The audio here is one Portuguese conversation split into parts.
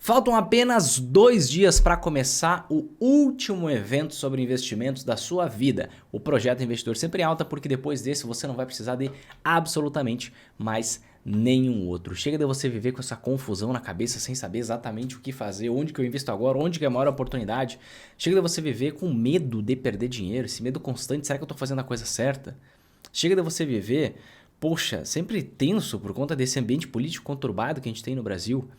Faltam apenas 2 dias para começar o último evento sobre investimentos da sua vida, o Projeto Investidor Sempre em Alta, porque depois desse você não vai precisar de absolutamente mais nenhum outro. Chega de você viver com essa confusão na cabeça sem saber exatamente o que fazer, onde que eu invisto agora, onde que é a maior oportunidade. Chega de você viver com medo de perder dinheiro, esse medo constante, será que eu estou fazendo a coisa certa? Chega de você viver, poxa, sempre tenso por conta desse ambiente político conturbado que a gente tem no Brasil.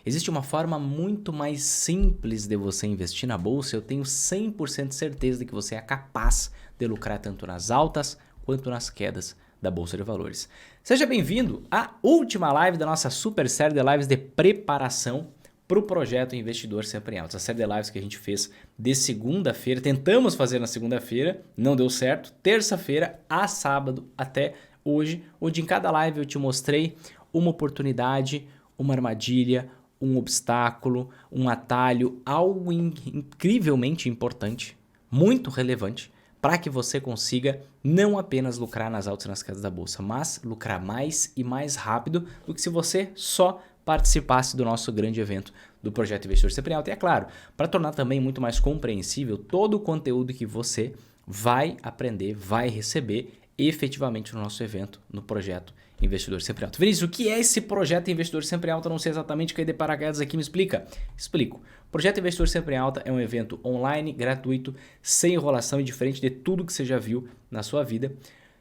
Existe uma forma muito mais simples de você investir na bolsa. Eu tenho 100% certeza de que você é capaz de lucrar tanto nas altas quanto nas quedas da Bolsa de Valores. Seja bem-vindo à última live da nossa super série de lives de preparação para o projeto Investidor Sempre em Alta. A série de lives que a gente fez de segunda-feira, tentamos fazer na segunda-feira, não deu certo, terça-feira a sábado até hoje, onde em cada live eu te mostrei uma oportunidade, uma armadilha, um obstáculo, um atalho, algo incrivelmente importante, muito relevante, para que você consiga não apenas lucrar nas altas e nas quedas da bolsa, mas lucrar mais e mais rápido do que se você só participasse do nosso grande evento do Projeto Investidor Sempre em Alta. E é claro, para tornar também muito mais compreensível todo o conteúdo que você vai aprender, vai receber efetivamente no nosso evento, no Projeto Investidor Sempre em Alta. Vinícius, o que é esse Projeto Investidor Sempre em Alta? Não sei exatamente, cair de paraquedas aqui, me explica? Explico. O Projeto Investidor Sempre em Alta é um evento online, gratuito, sem enrolação e diferente de tudo que você já viu na sua vida,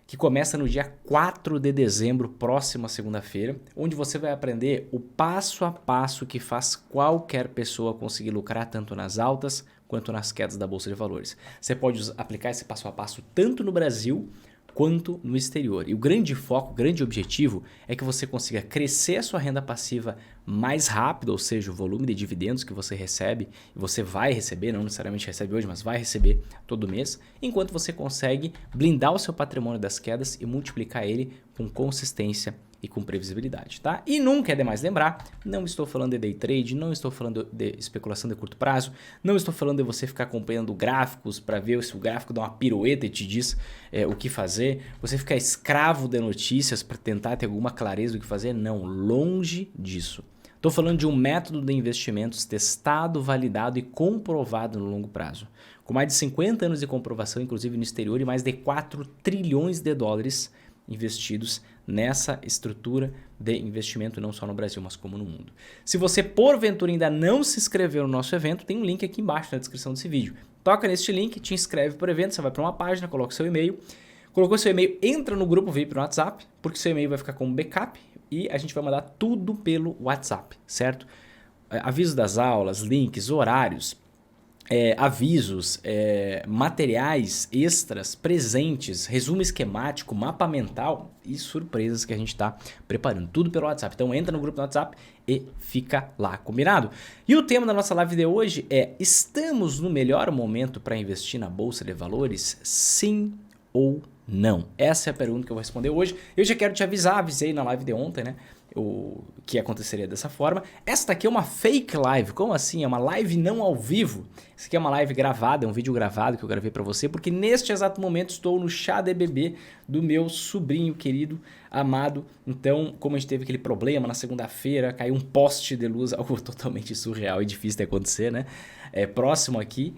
que começa no dia 4 de dezembro, próxima segunda-feira, onde você vai aprender o passo a passo que faz qualquer pessoa conseguir lucrar tanto nas altas quanto nas quedas da Bolsa de Valores. Você pode aplicar esse passo a passo tanto no Brasil quanto no exterior. E o grande foco, o grande objetivo é que você consiga crescer a sua renda passiva mais rápido, ou seja, o volume de dividendos que você recebe, e você vai receber, não necessariamente recebe hoje, mas vai receber todo mês, enquanto você consegue blindar o seu patrimônio das quedas e multiplicar ele com consistência e com previsibilidade, tá? E nunca é demais lembrar, não estou falando de day trade, não estou falando de especulação de curto prazo, não estou falando de você ficar acompanhando gráficos para ver se o gráfico dá uma pirueta e te diz o que fazer, você ficar escravo de notícias para tentar ter alguma clareza do que fazer, não, longe disso. Estou falando de um método de investimentos testado, validado e comprovado no longo prazo, com mais de 50 anos de comprovação, inclusive no exterior, e mais de 4 trilhões de dólares investidos nessa estrutura de investimento não só no Brasil, mas como no mundo. Se você porventura ainda não se inscreveu no nosso evento, tem um link aqui embaixo na descrição desse vídeo. Toca neste link, te inscreve para o evento, você vai para uma página, coloca seu e-mail, colocou seu e-mail, entra no grupo VIP no WhatsApp, porque seu e-mail vai ficar como backup e a gente vai mandar tudo pelo WhatsApp, certo? Avisos das aulas, links, horários, avisos, materiais extras, presentes, resumo esquemático, mapa mental e surpresas que a gente está preparando. Tudo pelo WhatsApp. Então entra no grupo do WhatsApp e fica lá, combinado? E o tema da nossa live de hoje é: estamos no melhor momento para investir na Bolsa de Valores? Sim ou não? Essa é a pergunta que eu vou responder hoje. Eu já quero te avisar, avisei na live de ontem, né? O que aconteceria dessa forma. Esta aqui é uma fake live. Como assim? É uma live não ao vivo. Essa aqui é uma live gravada, é um vídeo gravado que eu gravei para você, porque neste exato momento estou no chá de bebê do meu sobrinho querido, amado. Então, como a gente teve aquele problema na segunda-feira, caiu um poste de luz, algo totalmente surreal e difícil de acontecer, né? Próximo aqui.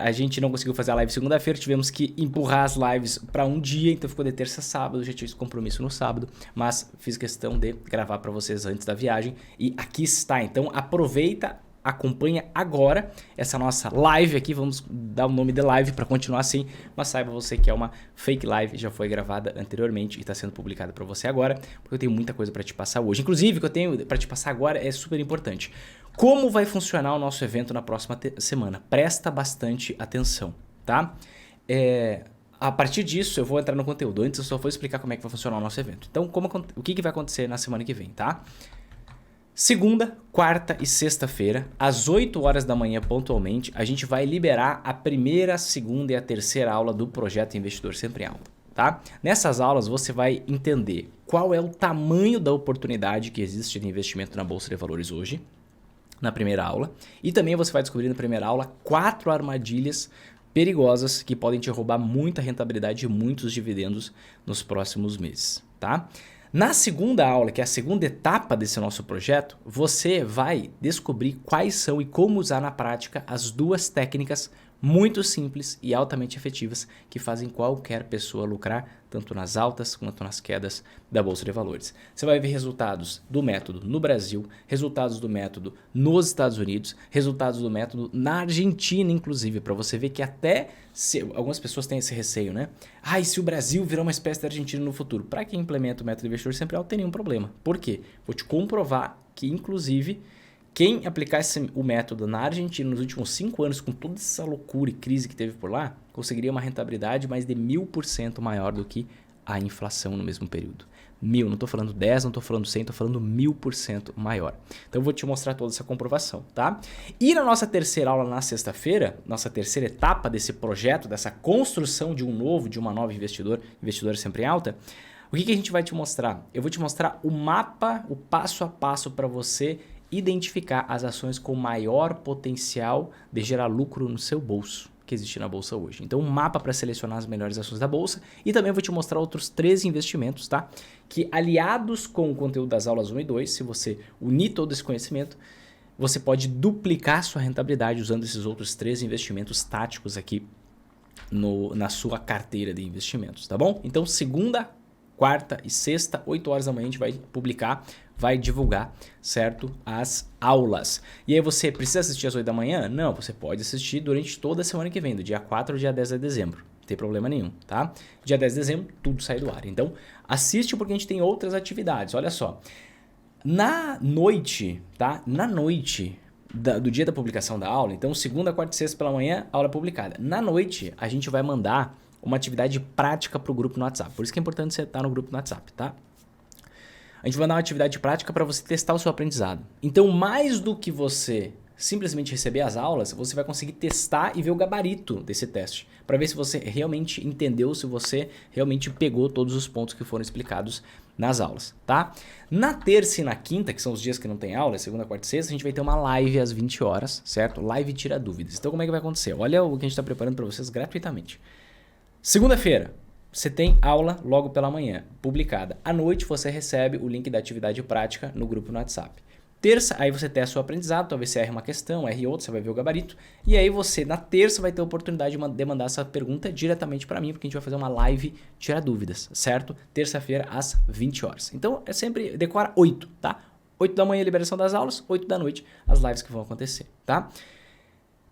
A gente não conseguiu fazer a live segunda-feira, tivemos que empurrar as lives para um dia, então ficou de terça a sábado, já tinha esse compromisso no sábado, mas fiz questão de gravar para vocês antes da viagem e aqui está. Então aproveita, acompanha agora essa nossa live aqui, vamos dar o nome de live para continuar assim, mas saiba você que é uma fake live, já foi gravada anteriormente e está sendo publicada para você agora, porque eu tenho muita coisa para te passar hoje. Inclusive, o que eu tenho para te passar agora é super importante. Como vai funcionar o nosso evento na próxima semana? Presta bastante atenção, tá? A partir disso, eu vou entrar no conteúdo. Antes, eu só vou explicar como é que vai funcionar o nosso evento. Então, o que vai acontecer na semana que vem, tá? Segunda, quarta e sexta-feira, às 8 horas da manhã pontualmente, a gente vai liberar a primeira, a segunda e a terceira aula do Projeto Investidor Sempre em Alta, tá? Nessas aulas, você vai entender qual é o tamanho da oportunidade que existe de investimento na Bolsa de Valores hoje, na primeira aula, e também você vai descobrir na primeira aula 4 armadilhas perigosas que podem te roubar muita rentabilidade e muitos dividendos nos próximos meses, tá? Na segunda aula, que é a segunda etapa desse nosso projeto, você vai descobrir quais são e como usar na prática as duas técnicas muito simples e altamente efetivas que fazem qualquer pessoa lucrar tanto nas altas quanto nas quedas da Bolsa de Valores. Você vai ver resultados do método no Brasil, resultados do método nos Estados Unidos, resultados do método na Argentina, inclusive, para você ver que até algumas pessoas têm esse receio, né? E se o Brasil virar uma espécie de Argentina no futuro? Para quem implementa o método investidor sempre alto, tem nenhum problema. Por quê? Vou te comprovar que, inclusive, quem aplicasse o método na Argentina nos últimos 5 anos, com toda essa loucura e crise que teve por lá, conseguiria uma rentabilidade mais de 1000% maior do que a inflação no mesmo período. 1000, não estou falando 10, não estou falando 100, estou falando 1000% maior. Então eu vou te mostrar toda essa comprovação, tá? E na nossa terceira aula na sexta-feira, nossa terceira etapa desse projeto, dessa construção de uma nova investidora sempre em alta, o que a gente vai te mostrar? Eu vou te mostrar o mapa, o passo a passo para você identificar as ações com maior potencial de gerar lucro no seu bolso que existe na bolsa hoje. Então, um mapa para selecionar as melhores ações da bolsa e também vou te mostrar outros 3 investimentos, tá? Que aliados com o conteúdo das aulas 1 e 2, se você unir todo esse conhecimento, você pode duplicar sua rentabilidade usando esses outros 3 investimentos táticos aqui na sua carteira de investimentos, tá bom? Então, segunda, quarta e sexta, 8 horas da manhã, a gente vai publicar, vai divulgar, certo? As aulas. E aí você precisa assistir às 8 da manhã? Não, você pode assistir durante toda a semana que vem, do dia 4 ao dia 10 de dezembro. Não tem problema nenhum, tá? Dia 10 de dezembro, tudo sai do ar. Então, assiste porque a gente tem outras atividades. Olha só. Na noite, tá? Na noite do dia da publicação da aula, então segunda, quarta e sexta pela manhã, aula publicada. Na noite, a gente vai mandar uma atividade prática para o grupo no WhatsApp. Por isso que é importante você estar no grupo no WhatsApp, tá? A gente vai dar uma atividade prática para você testar o seu aprendizado. Então, mais do que você simplesmente receber as aulas, você vai conseguir testar e ver o gabarito desse teste, para ver se você realmente entendeu, se você realmente pegou todos os pontos que foram explicados nas aulas, tá? Na terça e na quinta, que são os dias que não tem aula, segunda, quarta e sexta, a gente vai ter uma live às 20 horas, certo? Live tira dúvidas. Então, como é que vai acontecer? Olha o que a gente está preparando para vocês gratuitamente. Segunda-feira, você tem aula logo pela manhã, publicada. À noite você recebe o link da atividade prática no grupo no WhatsApp. Terça, aí você testa o aprendizado, talvez você erre uma questão, erre outra, você vai ver o gabarito. E aí você, na terça, vai ter a oportunidade de mandar essa pergunta diretamente para mim, porque a gente vai fazer uma live tirar dúvidas, certo? Terça-feira, às 20 horas. Então, é sempre, decora 8, tá? 8 da manhã, liberação das aulas, 8 da noite, as lives que vão acontecer, tá?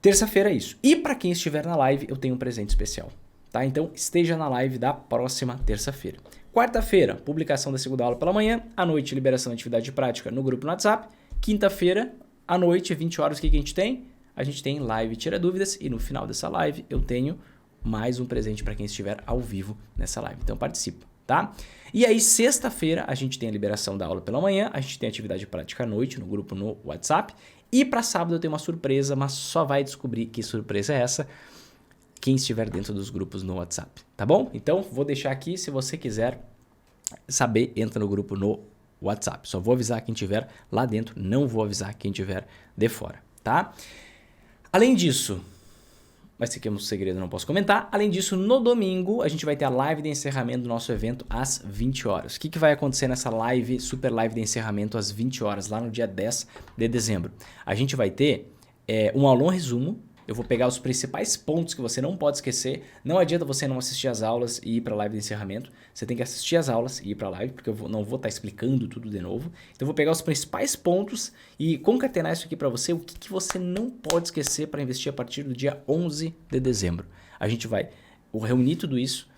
Terça-feira é isso. E para quem estiver na live, eu tenho um presente especial. Tá? Então, esteja na live da próxima terça-feira. Quarta-feira, publicação da segunda aula pela manhã. À noite, liberação da atividade prática no grupo no WhatsApp. Quinta-feira, à noite, 20 horas, o que a gente tem? A gente tem live Tira Dúvidas e no final dessa live eu tenho mais um presente para quem estiver ao vivo nessa live. Então, participa, tá? E aí, sexta-feira, a gente tem a liberação da aula pela manhã. A gente tem atividade prática à noite no grupo no WhatsApp. E para sábado eu tenho uma surpresa, mas só vai descobrir que surpresa é essa quem estiver dentro dos grupos no WhatsApp, tá bom? Então, vou deixar aqui, se você quiser saber, entra no grupo no WhatsApp. Só vou avisar quem estiver lá dentro, não vou avisar quem estiver de fora, tá? Além disso, mas esse aqui é um segredo, não posso comentar. Além disso, no domingo, a gente vai ter a live de encerramento do nosso evento às 20 horas. O que vai acontecer nessa live, super live de encerramento às 20 horas, lá no dia 10 de dezembro? A gente vai ter um aulão resumo. Eu vou pegar os principais pontos que você não pode esquecer. Não adianta você não assistir as aulas e ir para a live de encerramento. Você tem que assistir as aulas e ir para a live, porque eu não vou estar explicando tudo de novo. Então eu vou pegar os principais pontos e concatenar isso aqui para você. O que você não pode esquecer para investir a partir do dia 11 de dezembro. A gente vai reunir tudo isso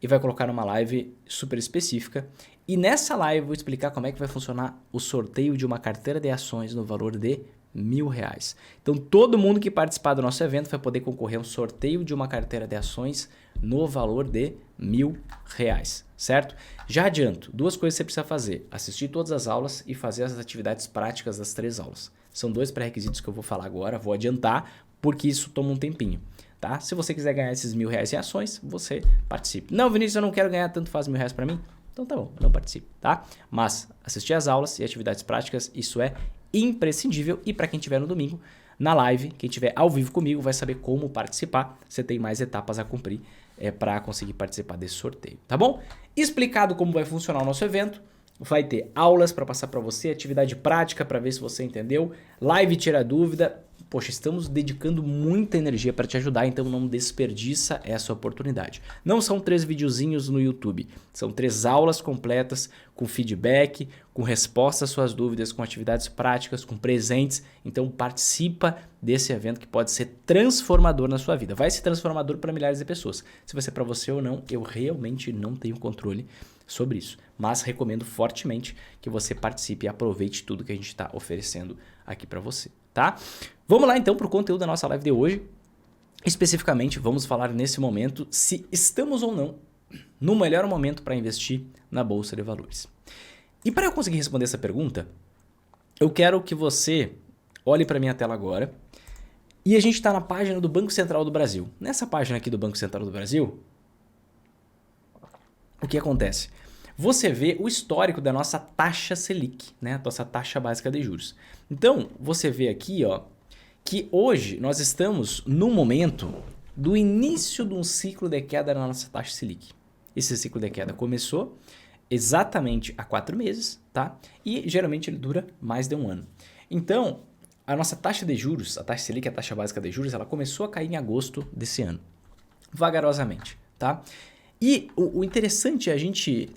e vai colocar numa live super específica. E nessa live eu vou explicar como é que vai funcionar o sorteio de uma carteira de ações no valor de R$1.000. Então todo mundo que participar do nosso evento vai poder concorrer a um sorteio de uma carteira de ações no valor de R$1.000, certo? Já adianto, 2 coisas que você precisa fazer: assistir todas as aulas e fazer as atividades práticas das 3 aulas. São 2 pré-requisitos que eu vou falar agora, vou adiantar porque isso toma um tempinho, tá? Se você quiser ganhar esses R$1.000 em ações, você participe. Não, Vinícius, eu não quero ganhar, tanto faz R$1.000 para mim. Então tá bom, não participe, tá? Mas assistir as aulas e atividades práticas, isso é imprescindível. E para quem estiver no domingo, na live, quem estiver ao vivo comigo vai saber como participar. Você tem mais etapas a cumprir para conseguir participar desse sorteio, tá bom? Explicado como vai funcionar o nosso evento, vai ter aulas para passar para você, atividade prática para ver se você entendeu, live tira dúvida. Poxa, estamos dedicando muita energia para te ajudar, então não desperdiça essa oportunidade. Não são 3 videozinhos no YouTube, são 3 aulas completas com feedback, com respostas às suas dúvidas, com atividades práticas, com presentes. Então participa desse evento que pode ser transformador na sua vida. Vai ser transformador para milhares de pessoas. Se vai ser para você ou não, eu realmente não tenho controle sobre isso. Mas recomendo fortemente que você participe e aproveite tudo que a gente está oferecendo aqui para você, tá? Vamos lá então para o conteúdo da nossa live de hoje. Especificamente, vamos falar nesse momento se estamos ou não no melhor momento para investir na Bolsa de Valores. E para eu conseguir responder essa pergunta, eu quero que você olhe para minha tela agora e a gente está na página do Banco Central do Brasil. Nessa página aqui do Banco Central do Brasil, o que acontece? Você vê o histórico da nossa taxa Selic, né? A nossa taxa básica de juros. Então, você vê aqui, ó, que hoje nós estamos no momento do início de um ciclo de queda na nossa taxa Selic. Esse ciclo de queda começou exatamente há 4 meses, tá? E geralmente ele dura mais de um ano. Então, a nossa taxa de juros, a taxa Selic, a taxa básica de juros, ela começou a cair em agosto desse ano, vagarosamente, tá? E o interessante é a gente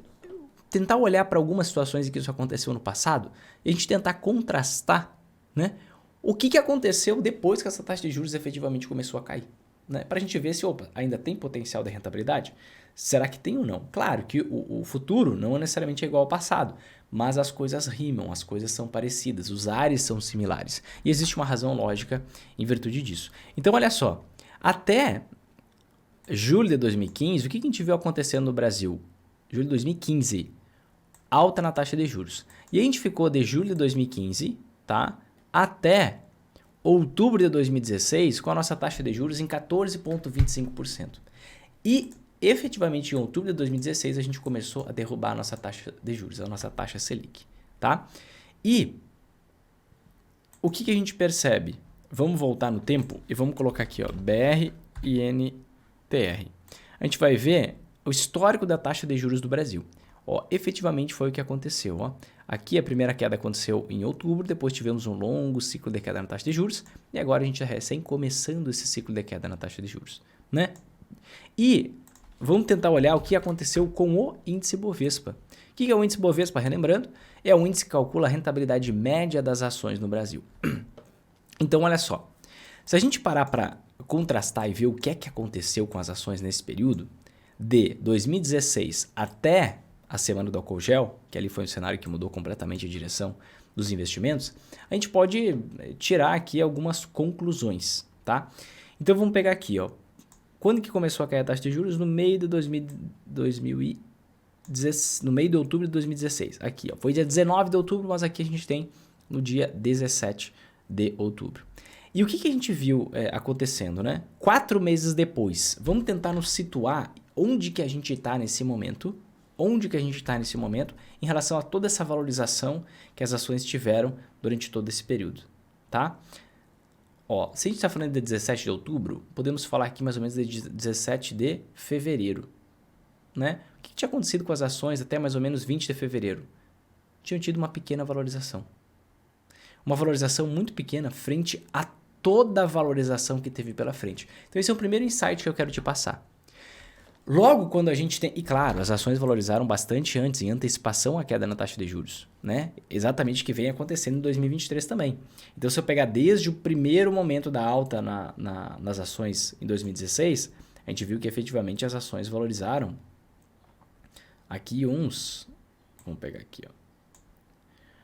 tentar olhar para algumas situações em que isso aconteceu no passado e a gente tentar contrastar, né, o que aconteceu depois que essa taxa de juros efetivamente começou a cair. Né? Para a gente ver se ainda tem potencial de rentabilidade. Será que tem ou não? Claro que o futuro não necessariamente é igual ao passado, mas as coisas rimam, as coisas são parecidas, os ares são similares. E existe uma razão lógica em virtude disso. Então, olha só, até julho de 2015, o que a gente viu acontecendo no Brasil? Julho de 2015, alta na taxa de juros. E a gente ficou de julho de 2015, tá, até outubro de 2016 com a nossa taxa de juros em 14,25%. E efetivamente em outubro de 2016 a gente começou a derrubar a nossa taxa de juros, a nossa taxa Selic, tá? E o que a gente percebe? Vamos voltar no tempo e vamos colocar aqui, ó, BRINTR. A gente vai ver o histórico da taxa de juros do Brasil. Ó, efetivamente foi o que aconteceu. Ó. Aqui a primeira queda aconteceu em outubro, depois tivemos um longo ciclo de queda na taxa de juros e agora a gente está recém começando esse ciclo de queda na taxa de juros. Né? E vamos tentar olhar o que aconteceu com o índice Bovespa. O que é o índice Bovespa? Relembrando, é um índice que calcula a rentabilidade média das ações no Brasil. Então, olha só, se a gente parar para contrastar e ver o que é que aconteceu com as ações nesse período, de 2016 até a semana do álcool gel, que ali foi um cenário que mudou completamente a direção dos investimentos, a gente pode tirar aqui algumas conclusões, tá? Então vamos pegar aqui, ó. Quando que começou a cair a taxa de juros? No meio de no meio de outubro de 2016. Aqui, ó. Foi dia 19 de outubro, mas aqui a gente tem no dia 17 de outubro. E o que a gente viu acontecendo, né? 4 meses depois, vamos tentar nos situar onde que a gente está nesse momento, em relação a toda essa valorização que as ações tiveram durante todo esse período, tá? Ó, se a gente está falando de 17 de outubro, podemos falar aqui mais ou menos de 17 de fevereiro, né? O que tinha acontecido com as ações até mais ou menos 20 de fevereiro? Tinham tido uma pequena valorização. Uma valorização muito pequena frente a toda a valorização que teve pela frente. Então esse é o primeiro insight que eu quero te passar. Logo quando a gente tem... E claro, as ações valorizaram bastante antes, em antecipação à queda na taxa de juros, né? Exatamente o que vem acontecendo em 2023 também. Então se eu pegar desde o primeiro momento da alta nas ações em 2016, a gente viu que efetivamente as ações valorizaram aqui uns... Vamos pegar aqui, ó.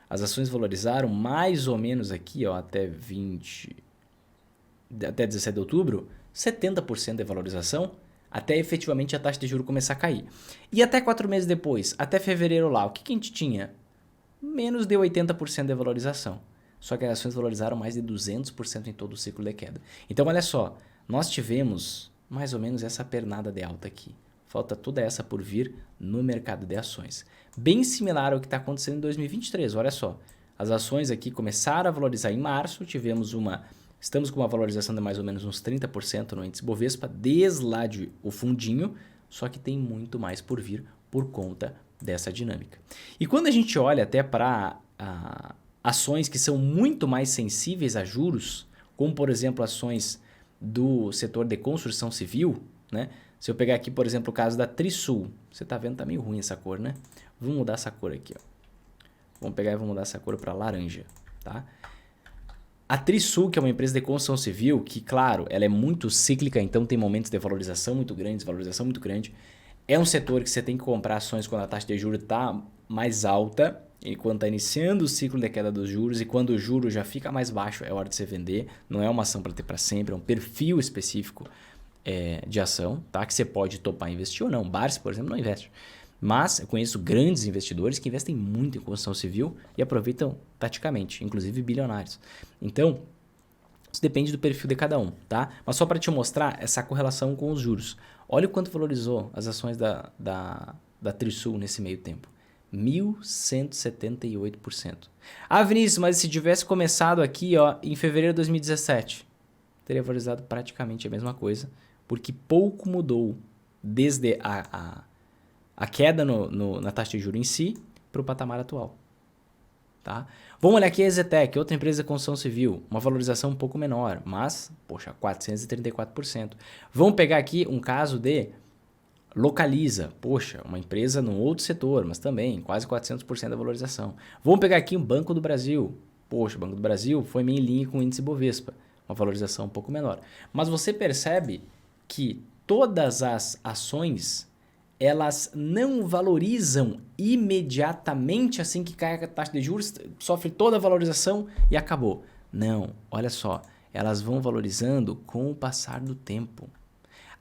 As ações valorizaram mais ou menos aqui, ó, até 17 de outubro, 70% de valorização, até efetivamente a taxa de juros começar a cair. E até 4 meses depois, até fevereiro lá, o que a gente tinha? Menos de 80% de valorização. Só que as ações valorizaram mais de 200% em todo o ciclo de queda. Então, olha só, nós tivemos mais ou menos essa pernada de alta aqui. Falta toda essa por vir no mercado de ações. Bem similar ao que está acontecendo em 2023, olha só. As ações aqui começaram a valorizar em março, estamos com uma valorização de mais ou menos uns 30% no índice Bovespa, deslade o fundinho, só que tem muito mais por vir por conta dessa dinâmica. E quando a gente olha até para ações que são muito mais sensíveis a juros, como por exemplo ações do setor de construção civil, né? Se eu pegar aqui, por exemplo, o caso da Trisul, você tá vendo, tá meio ruim essa cor, né? Vamos mudar essa cor aqui, ó. Vamos pegar e vamos mudar essa cor para laranja, tá? A Trisul, que é uma empresa de construção civil, que claro, ela é muito cíclica, então tem momentos de valorização muito grande, desvalorização muito grande. É um setor que você tem que comprar ações quando a taxa de juros está mais alta, e quando está iniciando o ciclo de queda dos juros, e quando o juro já fica mais baixo, é hora de você vender. Não é uma ação para ter para sempre, é um perfil específico de ação, tá? Que você pode topar investir ou não. Barsi, por exemplo, não investe. Mas eu conheço grandes investidores que investem muito em construção civil e aproveitam taticamente, inclusive bilionários. Então, isso depende do perfil de cada um, tá? Mas só para te mostrar essa correlação com os juros. Olha o quanto valorizou as ações da Trisul nesse meio tempo. 1.178%. Ah, Vinícius, mas se tivesse começado aqui em fevereiro de 2017, teria valorizado praticamente a mesma coisa, porque pouco mudou desde a queda na taxa de juros em si para o patamar atual. Tá? Vamos olhar aqui a EZTEC, outra empresa de construção civil, uma valorização um pouco menor, mas, poxa, 434%. Vamos pegar aqui um caso de Localiza, poxa, uma empresa num outro setor, mas também quase 400% da valorização. Vamos pegar aqui o Banco do Brasil, poxa, o Banco do Brasil foi meio em linha com o índice Bovespa, uma valorização um pouco menor. Mas você percebe que todas as ações elas não valorizam imediatamente assim que cai a taxa de juros, sofre toda a valorização e acabou. Não, olha só, elas vão valorizando com o passar do tempo.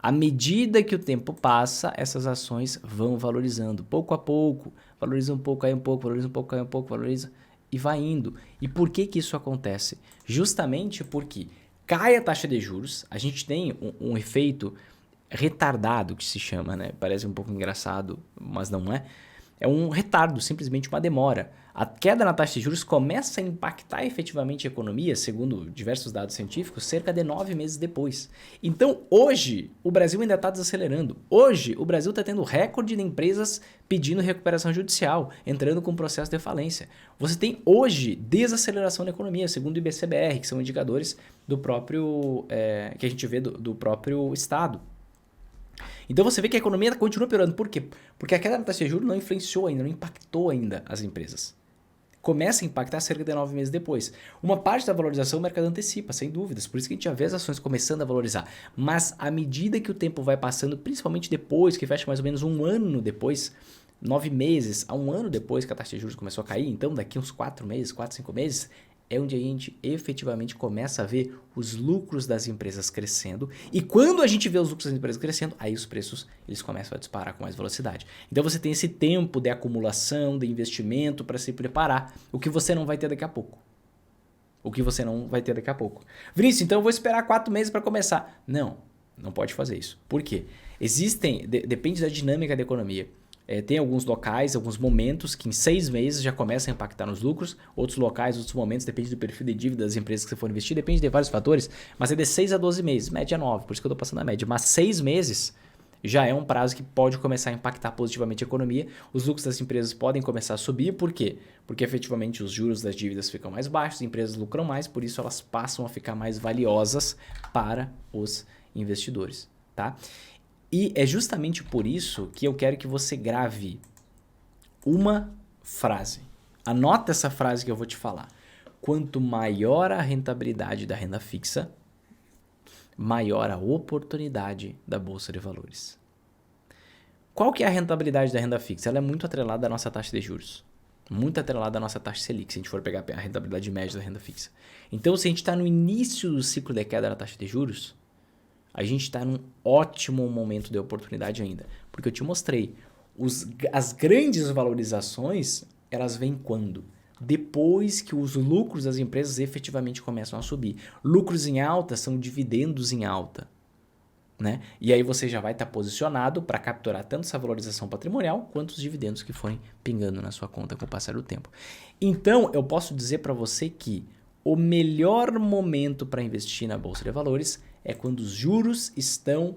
À medida que o tempo passa, essas ações vão valorizando, pouco a pouco, valoriza um pouco, cai um pouco, valoriza um pouco, cai um pouco, valoriza e vai indo. E por que que isso acontece? Justamente porque cai a taxa de juros, a gente tem um efeito retardado que se chama, né? Parece um pouco engraçado, mas não é. É um retardo, simplesmente uma demora. A queda na taxa de juros começa a impactar efetivamente a economia, segundo diversos dados científicos, cerca de 9 meses depois. Então, hoje, o Brasil ainda está desacelerando. Hoje, o Brasil está tendo recorde de empresas pedindo recuperação judicial, entrando com processo de falência. Você tem hoje desaceleração da economia, segundo o IBCBR, que são indicadores do próprio, que a gente vê do próprio Estado. Então você vê que a economia continua piorando. Por quê? Porque a queda da taxa de juros não influenciou ainda, não impactou ainda as empresas. Começa a impactar cerca de 9 meses depois. Uma parte da valorização o mercado antecipa, sem dúvidas. Por isso que a gente já vê as ações começando a valorizar. Mas à medida que o tempo vai passando, principalmente depois, que fecha mais ou menos um ano depois, 9 meses a um ano depois que a taxa de juros começou a cair, então daqui uns 4 meses, 4, 5 meses, é onde a gente efetivamente começa a ver os lucros das empresas crescendo. E quando a gente vê os lucros das empresas crescendo, aí os preços eles começam a disparar com mais velocidade. Então você tem esse tempo de acumulação, de investimento para se preparar, o que você não vai ter daqui a pouco. Vinícius, então eu vou esperar 4 meses para começar. Não pode fazer isso. Por quê? Depende da dinâmica da economia. Tem alguns locais, alguns momentos que em 6 meses já começam a impactar nos lucros. Outros locais, outros momentos, depende do perfil de dívida das empresas que você for investir, depende de vários fatores, mas é de 6 a 12 meses, média 9, por isso que eu estou passando a média. Mas 6 meses já é um prazo que pode começar a impactar positivamente a economia. Os lucros das empresas podem começar a subir, por quê? Porque efetivamente os juros das dívidas ficam mais baixos, as empresas lucram mais, por isso elas passam a ficar mais valiosas para os investidores, tá? E é justamente por isso que eu quero que você grave uma frase. Anota essa frase que eu vou te falar. Quanto maior a rentabilidade da renda fixa, maior a oportunidade da Bolsa de Valores. Qual que é a rentabilidade da renda fixa? Ela é muito atrelada à nossa taxa de juros. Muito atrelada à nossa taxa Selic, se a gente for pegar a rentabilidade média da renda fixa. Então, se a gente está no início do ciclo de queda da taxa de juros, a gente está num ótimo momento de oportunidade ainda. Porque eu te mostrei, as grandes valorizações, elas vêm quando? Depois que os lucros das empresas efetivamente começam a subir. Lucros em alta são dividendos em alta, né? E aí você já vai estar posicionado para capturar tanto essa valorização patrimonial quanto os dividendos que forem pingando na sua conta com o passar do tempo. Então, eu posso dizer para você que o melhor momento para investir na Bolsa de Valores é quando os juros estão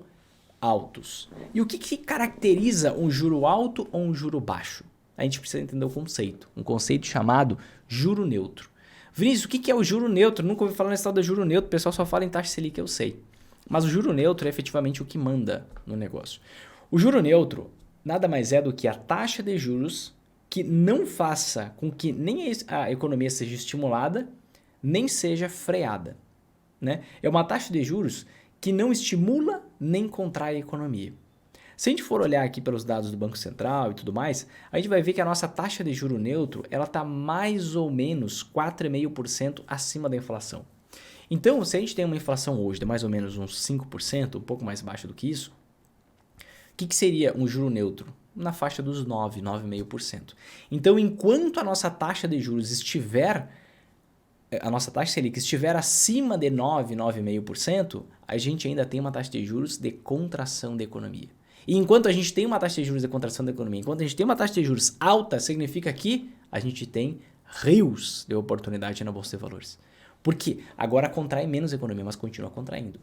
altos. E o que caracteriza um juro alto ou um juro baixo? a gente precisa entender o conceito. Um conceito chamado juro neutro. Vinícius, o que é o juro neutro? Nunca ouvi falar nesse tal do juro neutro. O pessoal só fala em taxa Selic, eu sei. Mas o juro neutro é efetivamente o que manda no negócio. O juro neutro nada mais é do que a taxa de juros que não faça com que nem a economia seja estimulada, nem seja freada. Né? É uma taxa de juros que não estimula nem contrai a economia. Se a gente for olhar aqui pelos dados do Banco Central e tudo mais, a gente vai ver que a nossa taxa de juro neutro está mais ou menos 4,5% acima da inflação. Então, se a gente tem uma inflação hoje de mais ou menos uns 5%, um pouco mais baixa do que isso, o que seria um juro neutro? Na faixa dos 9,5%. Então, enquanto a nossa taxa de juros a nossa taxa Selic estiver acima de 9,5%, a gente ainda tem uma taxa de juros de contração da economia. E enquanto a gente tem uma taxa de juros de contração da economia, enquanto a gente tem uma taxa de juros alta, significa que a gente tem rios de oportunidade na Bolsa de Valores. Porque agora contrai menos a economia, mas continua contraindo.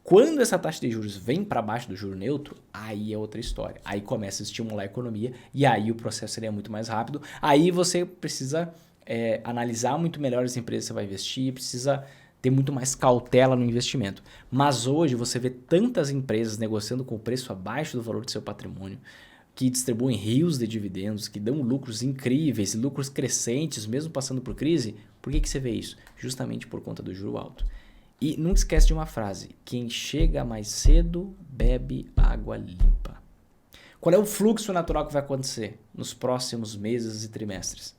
Quando essa taxa de juros vem para baixo do juro neutro, aí é outra história. Aí começa a estimular a economia e aí o processo seria muito mais rápido. Aí você precisa analisar muito melhor as empresas que você vai investir, precisa ter muito mais cautela no investimento. Mas hoje você vê tantas empresas negociando com o preço abaixo do valor do seu patrimônio, que distribuem rios de dividendos, que dão lucros incríveis, lucros crescentes, mesmo passando por crise. Por que você vê isso? Justamente por conta do juro alto. E nunca esquece de uma frase: quem chega mais cedo bebe água limpa. Qual é o fluxo natural que vai acontecer nos próximos meses e trimestres?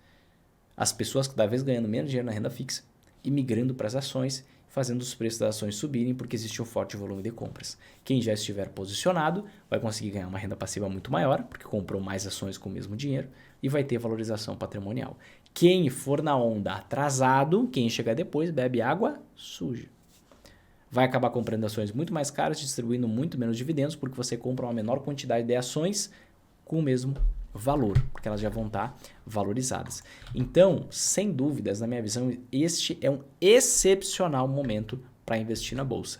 As pessoas cada vez ganhando menos dinheiro na renda fixa e migrando para as ações, fazendo os preços das ações subirem porque existe um forte volume de compras. Quem já estiver posicionado vai conseguir ganhar uma renda passiva muito maior, porque comprou mais ações com o mesmo dinheiro e vai ter valorização patrimonial. Quem for na onda atrasado, quem chegar depois, bebe água suja. Vai acabar comprando ações muito mais caras, distribuindo muito menos dividendos, porque você compra uma menor quantidade de ações com o mesmo valor, porque elas já vão estar valorizadas. Então, sem dúvidas, na minha visão, este é um excepcional momento para investir na bolsa.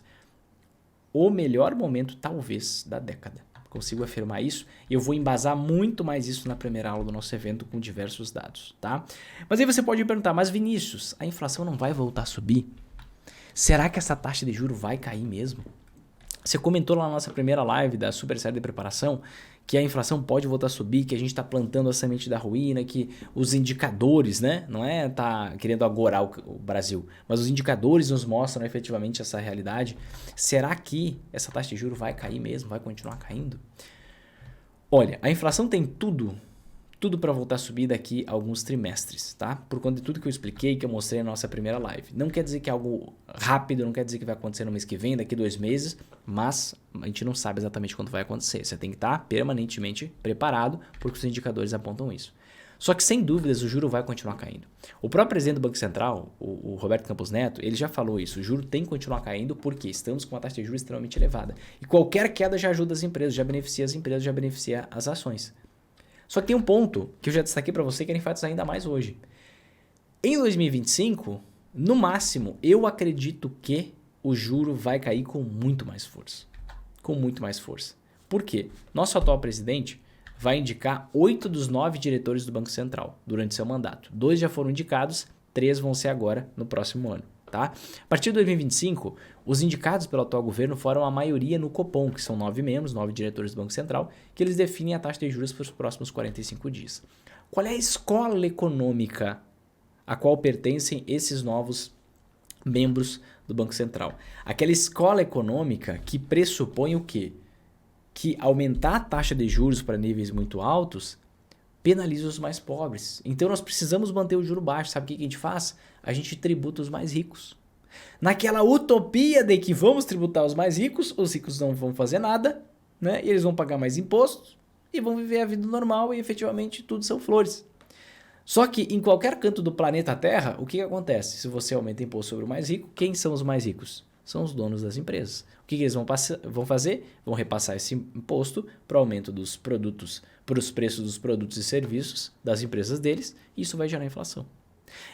O melhor momento, talvez, da década. Consigo afirmar isso e eu vou embasar muito mais isso na primeira aula do nosso evento com diversos dados, tá? Mas aí você pode me perguntar, mas Vinícius, a inflação não vai voltar a subir? Será que essa taxa de juros vai cair mesmo? Você comentou lá na nossa primeira live da super série de preparação que a inflação pode voltar a subir, que a gente está plantando a semente da ruína, que os indicadores, né? Não é tá querendo agorar o Brasil, mas os indicadores nos mostram efetivamente essa realidade. Será que essa taxa de juros vai cair mesmo? Vai continuar caindo? Olha, a inflação tem tudo para voltar a subir daqui a alguns trimestres, tá? Por conta de tudo que eu expliquei, que eu mostrei na nossa primeira live. Não quer dizer que é algo rápido, não quer dizer que vai acontecer no mês que vem, daqui a 2 meses, mas a gente não sabe exatamente quando vai acontecer. Você tem que estar permanentemente preparado, porque os indicadores apontam isso. Só que, sem dúvidas, o juro vai continuar caindo. O próprio presidente do Banco Central, o Roberto Campos Neto, ele já falou isso. O juro tem que continuar caindo porque estamos com uma taxa de juros extremamente elevada. E qualquer queda já ajuda as empresas, já beneficia as empresas, já beneficia as ações. Só que tem um ponto que eu já destaquei para você que ele enfatizar ainda mais hoje. Em 2025, no máximo, eu acredito que o juro vai cair com muito mais força. Com muito mais força. Por quê? Nosso atual presidente vai indicar 8 dos 9 diretores do Banco Central durante seu mandato. 2 já foram indicados, 3 vão ser agora no próximo ano. Tá? A partir de 2025, os indicados pelo atual governo foram a maioria no Copom, que são 9 membros, 9 diretores do Banco Central, que eles definem a taxa de juros para os próximos 45 dias. Qual é a escola econômica a qual pertencem esses novos membros do Banco Central? Aquela escola econômica que pressupõe o quê? Que aumentar a taxa de juros para níveis muito altos penaliza os mais pobres. Então nós precisamos manter o juro baixo. Sabe o que a gente faz? A gente tributa os mais ricos. Naquela utopia de que vamos tributar os ricos não vão fazer nada, né? E eles vão pagar mais impostos e vão viver a vida normal e efetivamente tudo são flores. Só que em qualquer canto do planeta Terra, o que acontece? Se você aumenta imposto sobre o mais rico, quem são os mais ricos? São os donos das empresas. O que eles vão fazer? Vão repassar esse imposto para o aumento dos produtos, para os preços dos produtos e serviços das empresas deles, e isso vai gerar inflação.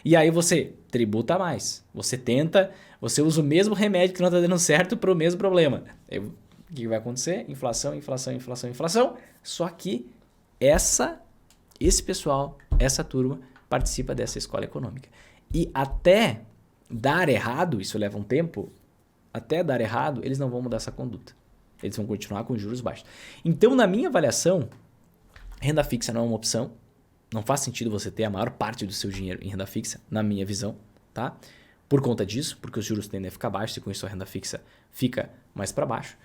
E aí você tributa mais, você usa o mesmo remédio que não está dando certo para o mesmo problema. O que vai acontecer? Inflação, inflação, inflação, inflação. Só que essa Esse pessoal, essa turma, participa dessa escola econômica. E até dar errado, isso leva um tempo, até dar errado, eles não vão mudar essa conduta. Eles vão continuar com juros baixos. Então, na minha avaliação, renda fixa não é uma opção. Não faz sentido você ter a maior parte do seu dinheiro em renda fixa, na minha visão, tá? Por conta disso, porque os juros tendem a ficar baixos e com isso a renda fixa fica mais para baixo.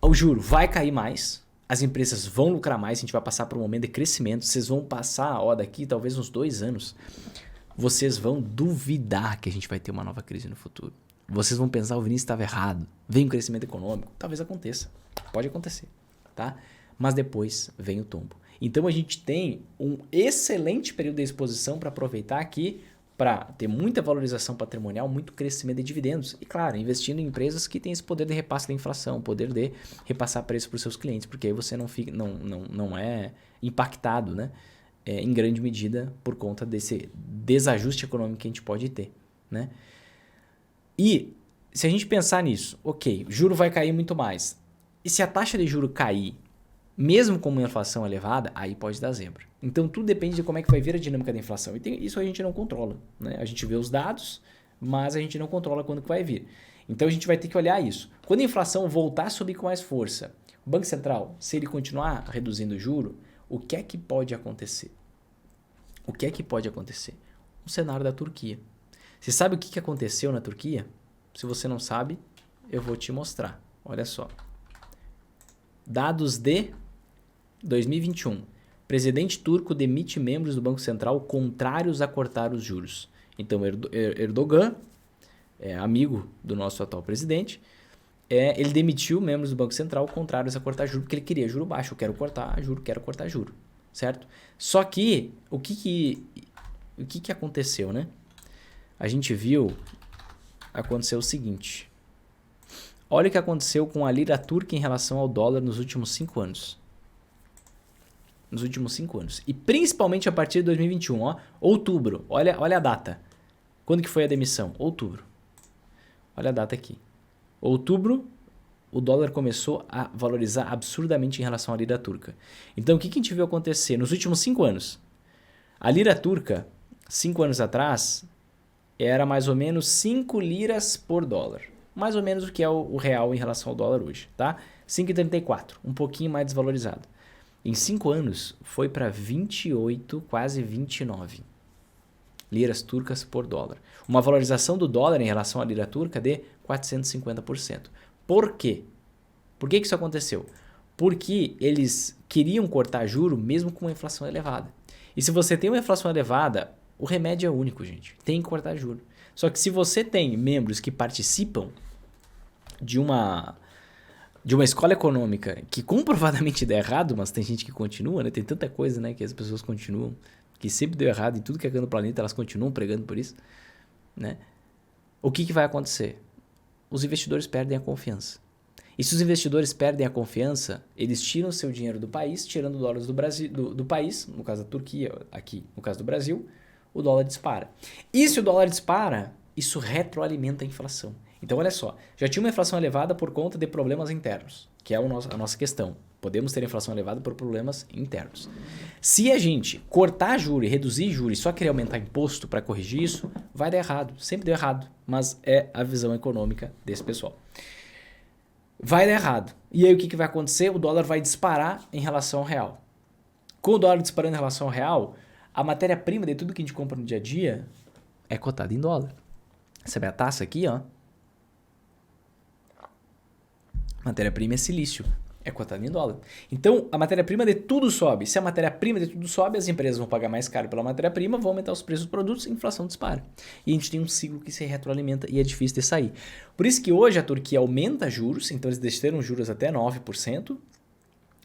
O juro vai cair mais, as empresas vão lucrar mais, a gente vai passar por um momento de crescimento, vocês vão passar, daqui talvez uns 2 anos, vocês vão duvidar que a gente vai ter uma nova crise no futuro. Vocês vão pensar, o Vinícius estava errado, vem um crescimento econômico, talvez aconteça, pode acontecer, tá? Mas depois vem o tombo. Então a gente tem um excelente período de exposição para aproveitar aqui, para ter muita valorização patrimonial, muito crescimento de dividendos. E claro, investindo em empresas que têm esse poder de repasse da inflação, poder de repassar preço para os seus clientes, porque aí você não é impactado, né? Em grande medida por conta desse desajuste econômico que a gente pode ter, né? E se a gente pensar nisso, ok, juro vai cair muito mais. E se a taxa de juro cair, mesmo com uma inflação elevada, aí pode dar zebra. Então tudo depende de como é que vai vir a dinâmica da inflação. E isso a gente não controla, né? A gente vê os dados, mas a gente não controla quando que vai vir. Então a gente vai ter que olhar isso. Quando a inflação voltar a subir com mais força, o Banco Central, se ele continuar reduzindo o juro, o que é que pode acontecer? O que é que pode acontecer? O cenário da Turquia. Você sabe o que aconteceu na Turquia? Se você não sabe, eu vou te mostrar. Olha só. Dados de 2021. Presidente turco demite membros do Banco Central contrários a cortar os juros. Então, Erdogan, amigo do nosso atual presidente, ele demitiu membros do Banco Central contrários a cortar juros, porque ele queria juro baixo. Eu quero cortar juro, certo? Só que, o que aconteceu, né? A gente viu acontecer o seguinte. Olha o que aconteceu com a lira turca em relação ao dólar nos últimos 5 anos. Nos últimos 5 anos. E principalmente a partir de 2021, outubro. Olha a data. Quando que foi a demissão? Outubro. Olha a data aqui. Outubro, o dólar começou a valorizar absurdamente em relação à lira turca. Então, o que a gente viu acontecer nos últimos 5 anos? A lira turca, 5 anos atrás, era mais ou menos 5 liras por dólar. Mais ou menos o que é o real em relação ao dólar hoje, tá? 5,34, um pouquinho mais desvalorizado. Em 5 anos, foi para 28, quase 29 liras turcas por dólar. Uma valorização do dólar em relação à lira turca de 450%. Por quê? Por que isso aconteceu? Porque eles queriam cortar juro mesmo com uma inflação elevada. E se você tem uma inflação elevada, o remédio é único, gente. Tem que cortar juro. Só que se você tem membros que participam de uma escola econômica que comprovadamente dá errado, mas tem gente que continua, né? Tem tanta coisa, né, que as pessoas continuam, que sempre deu errado em tudo que é no planeta, elas continuam pregando por isso, né? O que vai acontecer? Os investidores perdem a confiança. E se os investidores perdem a confiança, eles tiram seu dinheiro do país, tirando dólares do Brasil, do país, no caso da Turquia, aqui no caso do Brasil, o dólar dispara. E se o dólar dispara, isso retroalimenta a inflação. Então, olha só, já tinha uma inflação elevada por conta de problemas internos, que é a nossa questão. Podemos ter inflação elevada por problemas internos. Se a gente cortar juros e reduzir juros e só querer aumentar imposto para corrigir isso, vai dar errado. Sempre deu errado, mas é a visão econômica desse pessoal. Vai dar errado. E aí o que vai acontecer? O dólar vai disparar em relação ao real. Com o dólar disparando em relação ao real, a matéria-prima de tudo que a gente compra no dia a dia é cotada em dólar. Essa minha taça aqui, ó. Matéria-prima é silício, é cotada em dólar. Então, a matéria-prima de tudo sobe. Se a matéria-prima de tudo sobe, as empresas vão pagar mais caro pela matéria-prima, vão aumentar os preços dos produtos e a inflação dispara. E a gente tem um ciclo que se retroalimenta e é difícil de sair. Por isso que hoje a Turquia aumenta juros, então eles desceram juros até 9%,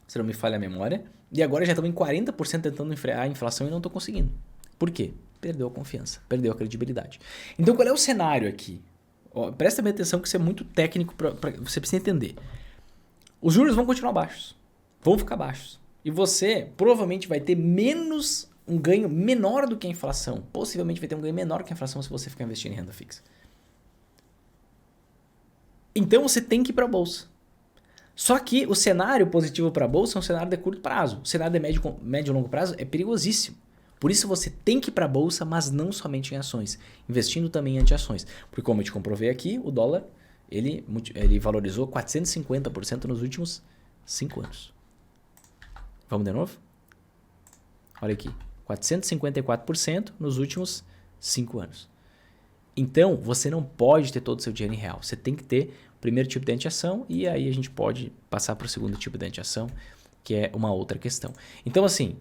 se não me falha a memória, e agora já estão em 40% tentando enfrentar a inflação e não estão conseguindo. Por quê? Perdeu a confiança, perdeu a credibilidade. Então, qual é o cenário aqui? Presta bem atenção que isso é muito técnico, você precisa entender. Os juros vão continuar baixos, vão ficar baixos. E você provavelmente vai ter um ganho menor do que a inflação. Possivelmente vai ter um ganho menor que a inflação se você ficar investindo em renda fixa. Então você tem que ir para a bolsa. Só que o cenário positivo para a bolsa é um cenário de curto prazo. O cenário de médio e longo prazo é perigosíssimo. Por isso você tem que ir para a bolsa, mas não somente em ações, investindo também em anti-ações. Porque como eu te comprovei aqui, o dólar ele valorizou 450% nos últimos 5 anos. Vamos de novo? Olha aqui, 454% nos últimos 5 anos. Então, você não pode ter todo o seu dinheiro em real. Você tem que ter o primeiro tipo de anti-ação e aí a gente pode passar para o segundo tipo de anti-ação, que é uma outra questão. Então, assim,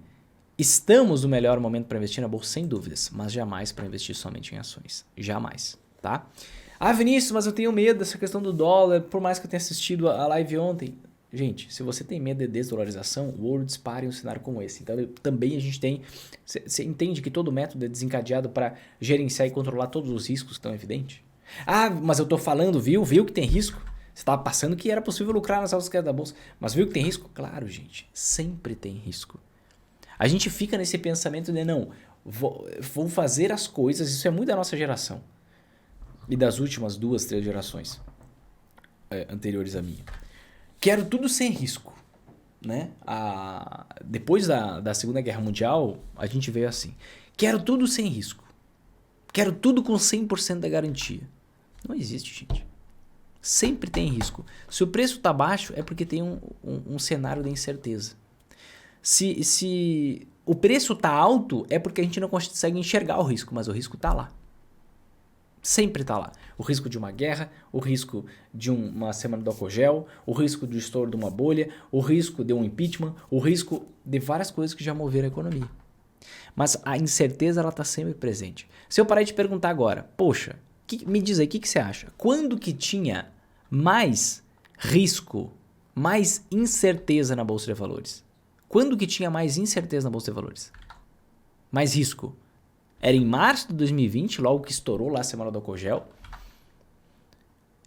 estamos no melhor momento para investir na bolsa, sem dúvidas, mas jamais para investir somente em ações. Jamais, tá? Ah, Vinícius, mas eu tenho medo dessa questão do dólar, por mais que eu tenha assistido a live ontem. Gente, se você tem medo de desdolarização, o ouro dispara em um cenário como esse. Então, também a gente tem... Você entende que todo método é desencadeado para gerenciar e controlar todos os riscos que estão evidentes? Ah, mas eu tô falando, viu que tem risco? Você estava passando que era possível lucrar nas altas quedas da bolsa. Mas viu que tem risco? Claro, gente, sempre tem risco. A gente fica nesse pensamento de não, vou fazer as coisas, isso é muito da nossa geração. E das últimas 2, 3 gerações anteriores à minha. Quero tudo sem risco, né? Depois da Segunda Guerra Mundial, a gente veio assim. Quero tudo sem risco. Quero tudo com 100% da garantia. Não existe, gente. Sempre tem risco. Se o preço está baixo, é porque tem um cenário de incerteza. Se o preço está alto, é porque a gente não consegue enxergar o risco, mas o risco está lá. Sempre está lá. O risco de uma guerra, o risco de uma semana do álcool gel, o risco do estouro de uma bolha, o risco de um impeachment, o risco de várias coisas que já moveram a economia. Mas a incerteza ela está sempre presente. Se eu parar de te perguntar agora, poxa, me diz aí, o que você acha? Quando que tinha mais risco, mais incerteza na Bolsa de Valores? Quando que tinha mais incerteza na Bolsa de Valores? Mais risco? Era em março de 2020, logo que estourou lá a semana do álcool gel.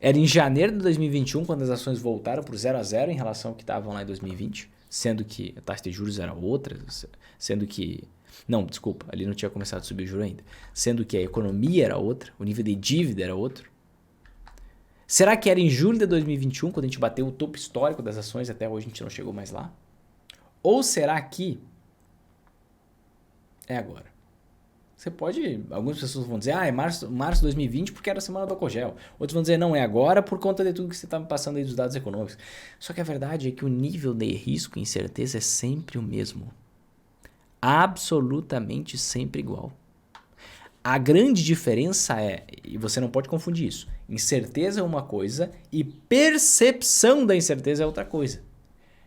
Era em janeiro de 2021, quando as ações voltaram para o 0 a 0 em relação ao que estavam lá em 2020, sendo que a taxa de juros era outra, sendo que... Não, desculpa, ali não tinha começado a subir o juro ainda. Sendo que a economia era outra, o nível de dívida era outro. Será que era em julho de 2021, quando a gente bateu o topo histórico das ações, até hoje a gente não chegou mais lá? Ou será que é agora? Você pode... Algumas pessoas vão dizer, é março de 2020 porque era a semana do álcool gel. Outros vão dizer, não, é agora por conta de tudo que você está me passando aí dos dados econômicos. Só que a verdade é que o nível de risco e incerteza é sempre o mesmo. Absolutamente sempre igual. A grande diferença é, e você não pode confundir isso, incerteza é uma coisa e percepção da incerteza é outra coisa.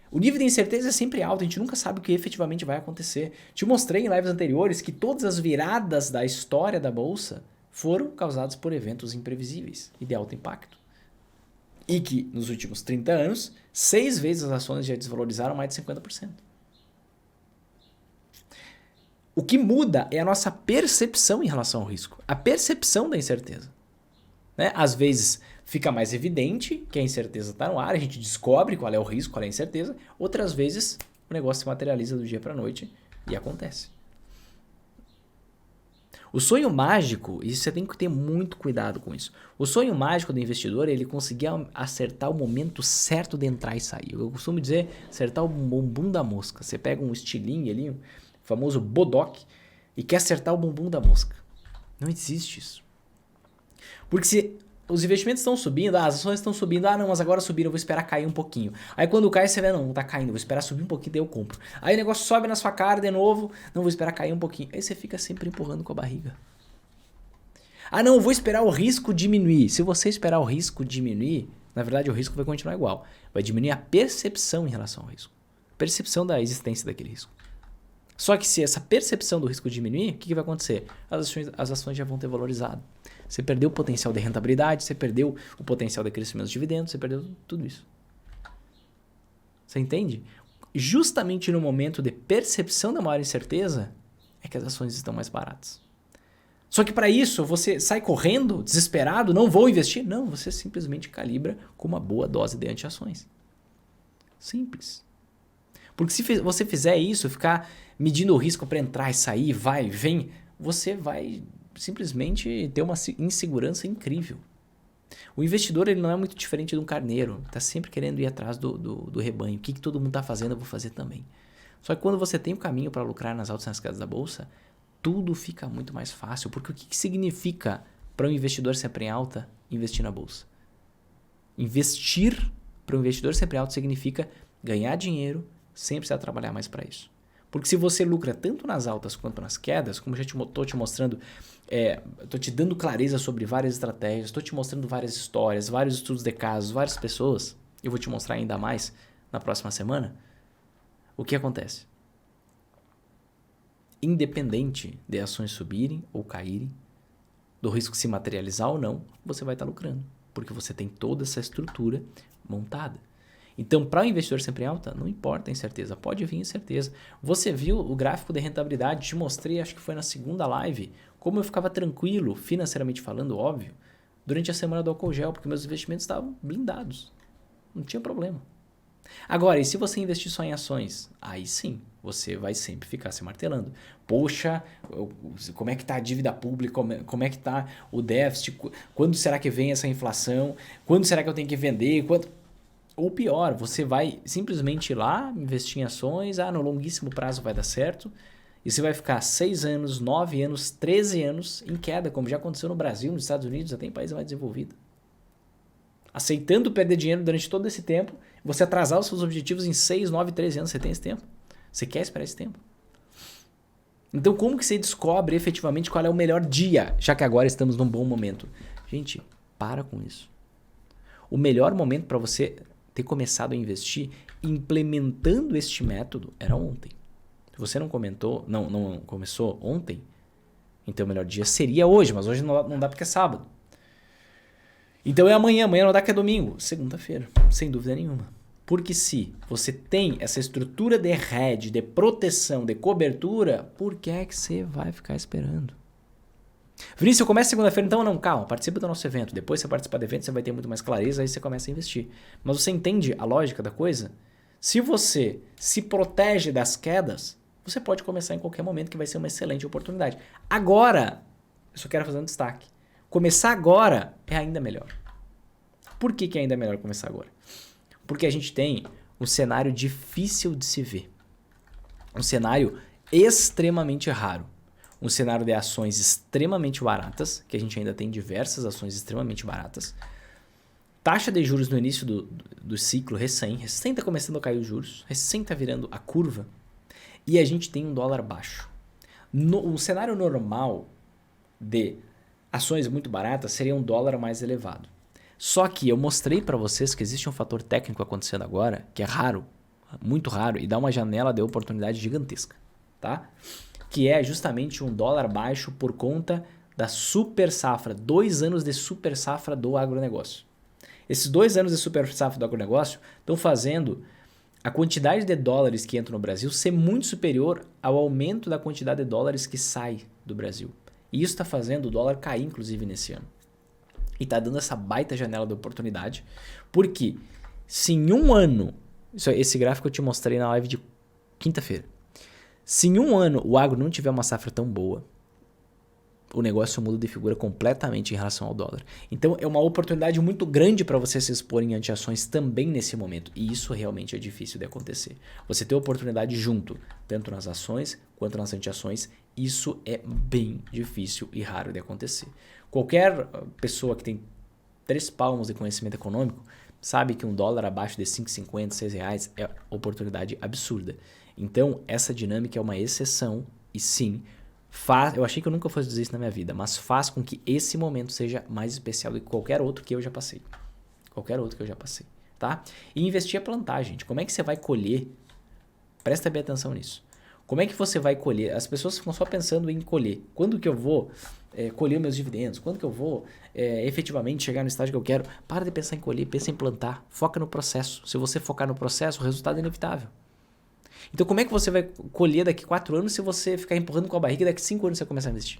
O nível de incerteza é sempre alto, a gente nunca sabe o que efetivamente vai acontecer. Te mostrei em lives anteriores que todas as viradas da história da bolsa foram causadas por eventos imprevisíveis e de alto impacto. E que nos últimos 30 anos, 6 vezes as ações já desvalorizaram mais de 50%. O que muda é a nossa percepção em relação ao risco, a percepção da incerteza. Né? Às vezes fica mais evidente que a incerteza está no ar, a gente descobre qual é o risco, qual é a incerteza. Outras vezes o negócio se materializa do dia para a noite e acontece. O sonho mágico, e você tem que ter muito cuidado com isso. O sonho mágico do investidor é ele conseguir acertar o momento certo de entrar e sair. Eu costumo dizer acertar o bumbum da mosca. Você pega um estilingue ali, o famoso bodoque, e quer acertar o bumbum da mosca. Não existe isso. Porque se os investimentos estão subindo, as ações estão subindo, não, mas agora subiram, eu vou esperar cair um pouquinho. Aí quando cai, você vê, não tá caindo, vou esperar subir um pouquinho, daí eu compro. Aí o negócio sobe na sua cara de novo, não, vou esperar cair um pouquinho. Aí você fica sempre empurrando com a barriga. Não, vou esperar o risco diminuir. Se você esperar o risco diminuir, na verdade o risco vai continuar igual. Vai diminuir a percepção em relação ao risco. Percepção da existência daquele risco. Só que se essa percepção do risco diminuir, o que vai acontecer? As ações já vão ter valorizado. Você perdeu o potencial de rentabilidade, você perdeu o potencial de crescimento de dividendos, você perdeu tudo isso. Você entende? Justamente no momento de percepção da maior incerteza, é que as ações estão mais baratas. Só que para isso, você sai correndo, desesperado, não vou investir? Não, você simplesmente calibra com uma boa dose de anti-ações. Simples. Porque se você fizer isso, ficar medindo o risco para entrar e sair, vem, você vai simplesmente ter uma insegurança incrível. O investidor ele não é muito diferente de um carneiro. Está sempre querendo ir atrás do rebanho. O que todo mundo está fazendo, eu vou fazer também. Só que quando você tem o caminho para lucrar nas altas e nas quedas da bolsa, tudo fica muito mais fácil. Porque o que significa para um investidor sempre em alta investir na bolsa? Investir para um investidor sempre em alta significa ganhar dinheiro sem precisar trabalhar mais para isso. Porque se você lucra tanto nas altas quanto nas quedas, como eu já estou te mostrando, estou te dando clareza sobre várias estratégias, estou te mostrando várias histórias, vários estudos de casos, várias pessoas, eu vou te mostrar ainda mais na próxima semana, o que acontece? Independente de ações subirem ou caírem, do risco se materializar ou não, você vai estar lucrando, porque você tem toda essa estrutura montada. Então, para o investidor sempre em alta, não importa a incerteza, pode vir incerteza. Você viu o gráfico de rentabilidade, te mostrei, acho que foi na segunda live, como eu ficava tranquilo, financeiramente falando, óbvio, durante a semana do álcool gel, porque meus investimentos estavam blindados, não tinha problema. Agora, e se você investir só em ações? Aí sim, você vai sempre ficar se martelando. Poxa, como é que está a dívida pública? Como é que está o déficit? Quando será que vem essa inflação? Quando será que eu tenho que vender? Ou pior, você vai simplesmente ir lá, investir em ações, no longuíssimo prazo vai dar certo, e você vai ficar 6 anos, 9 anos, 13 anos em queda, como já aconteceu no Brasil, nos Estados Unidos, até em países mais desenvolvidos. Aceitando perder dinheiro durante todo esse tempo, você atrasar os seus objetivos em 6, 9, 13 anos, você tem esse tempo? Você quer esperar esse tempo? Então como que você descobre efetivamente qual é o melhor dia, já que agora estamos num bom momento? Gente, para com isso. O melhor momento para você ter começado a investir implementando este método era ontem. Se você não começou ontem, então o melhor dia seria hoje, mas hoje não dá porque é sábado. Então é amanhã não dá que é domingo, segunda-feira, sem dúvida nenhuma. Porque se você tem essa estrutura de hedge, de proteção, de cobertura, por que é que você vai ficar esperando? Vinícius, eu começo segunda-feira, então não, calma, participa do nosso evento. Depois você participar do evento, você vai ter muito mais clareza, aí você começa a investir. Mas você entende a lógica da coisa? Se você se protege das quedas, você pode começar em qualquer momento, que vai ser uma excelente oportunidade. Agora, eu só quero fazer um destaque. Começar agora é ainda melhor. Por que é ainda melhor começar agora? Porque a gente tem um cenário difícil de se ver. Um cenário extremamente raro. Um cenário de ações extremamente baratas, que a gente ainda tem diversas ações extremamente baratas. Taxa de juros no início do ciclo, recém está começando a cair os juros, recém está virando a curva. E a gente tem um dólar baixo. Um cenário normal de ações muito baratas seria um dólar mais elevado. Só que eu mostrei para vocês que existe um fator técnico acontecendo agora, que é raro, muito raro, e dá uma janela de oportunidade gigantesca, tá? Que é justamente um dólar baixo por conta da super safra, 2 anos de super safra do agronegócio. Esses 2 anos de super safra do agronegócio estão fazendo a quantidade de dólares que entram no Brasil ser muito superior ao aumento da quantidade de dólares que sai do Brasil. E isso está fazendo o dólar cair, inclusive, nesse ano. E está dando essa baita janela de oportunidade, porque se em um ano, esse gráfico eu te mostrei na live de quinta-feira, se em um ano o agro não tiver uma safra tão boa, o negócio muda de figura completamente em relação ao dólar. Então é uma oportunidade muito grande para você se expor em anti-ações também nesse momento. E isso realmente é difícil de acontecer. Você ter oportunidade junto, tanto nas ações quanto nas anti-ações, isso é bem difícil e raro de acontecer. Qualquer pessoa que tem 3 palmos de conhecimento econômico sabe que um dólar abaixo de 5,50, 6 reais é oportunidade absurda. Então essa dinâmica é uma exceção e sim, eu achei que eu nunca fosse dizer isso na minha vida, mas faz com que esse momento seja mais especial do que qualquer outro que eu já passei. Qualquer outro que eu já passei, tá? E investir é plantar, gente. Como é que você vai colher? Presta bem atenção nisso. Como é que você vai colher? As pessoas ficam só pensando em colher. Quando que eu vou colher meus dividendos? Quando que eu vou efetivamente chegar no estágio que eu quero? Para de pensar em colher, pensa em plantar. Foca no processo. Se você focar no processo, o resultado é inevitável. Então como é que você vai colher daqui 4 anos se você ficar empurrando com a barriga e daqui 5 anos você começar a investir?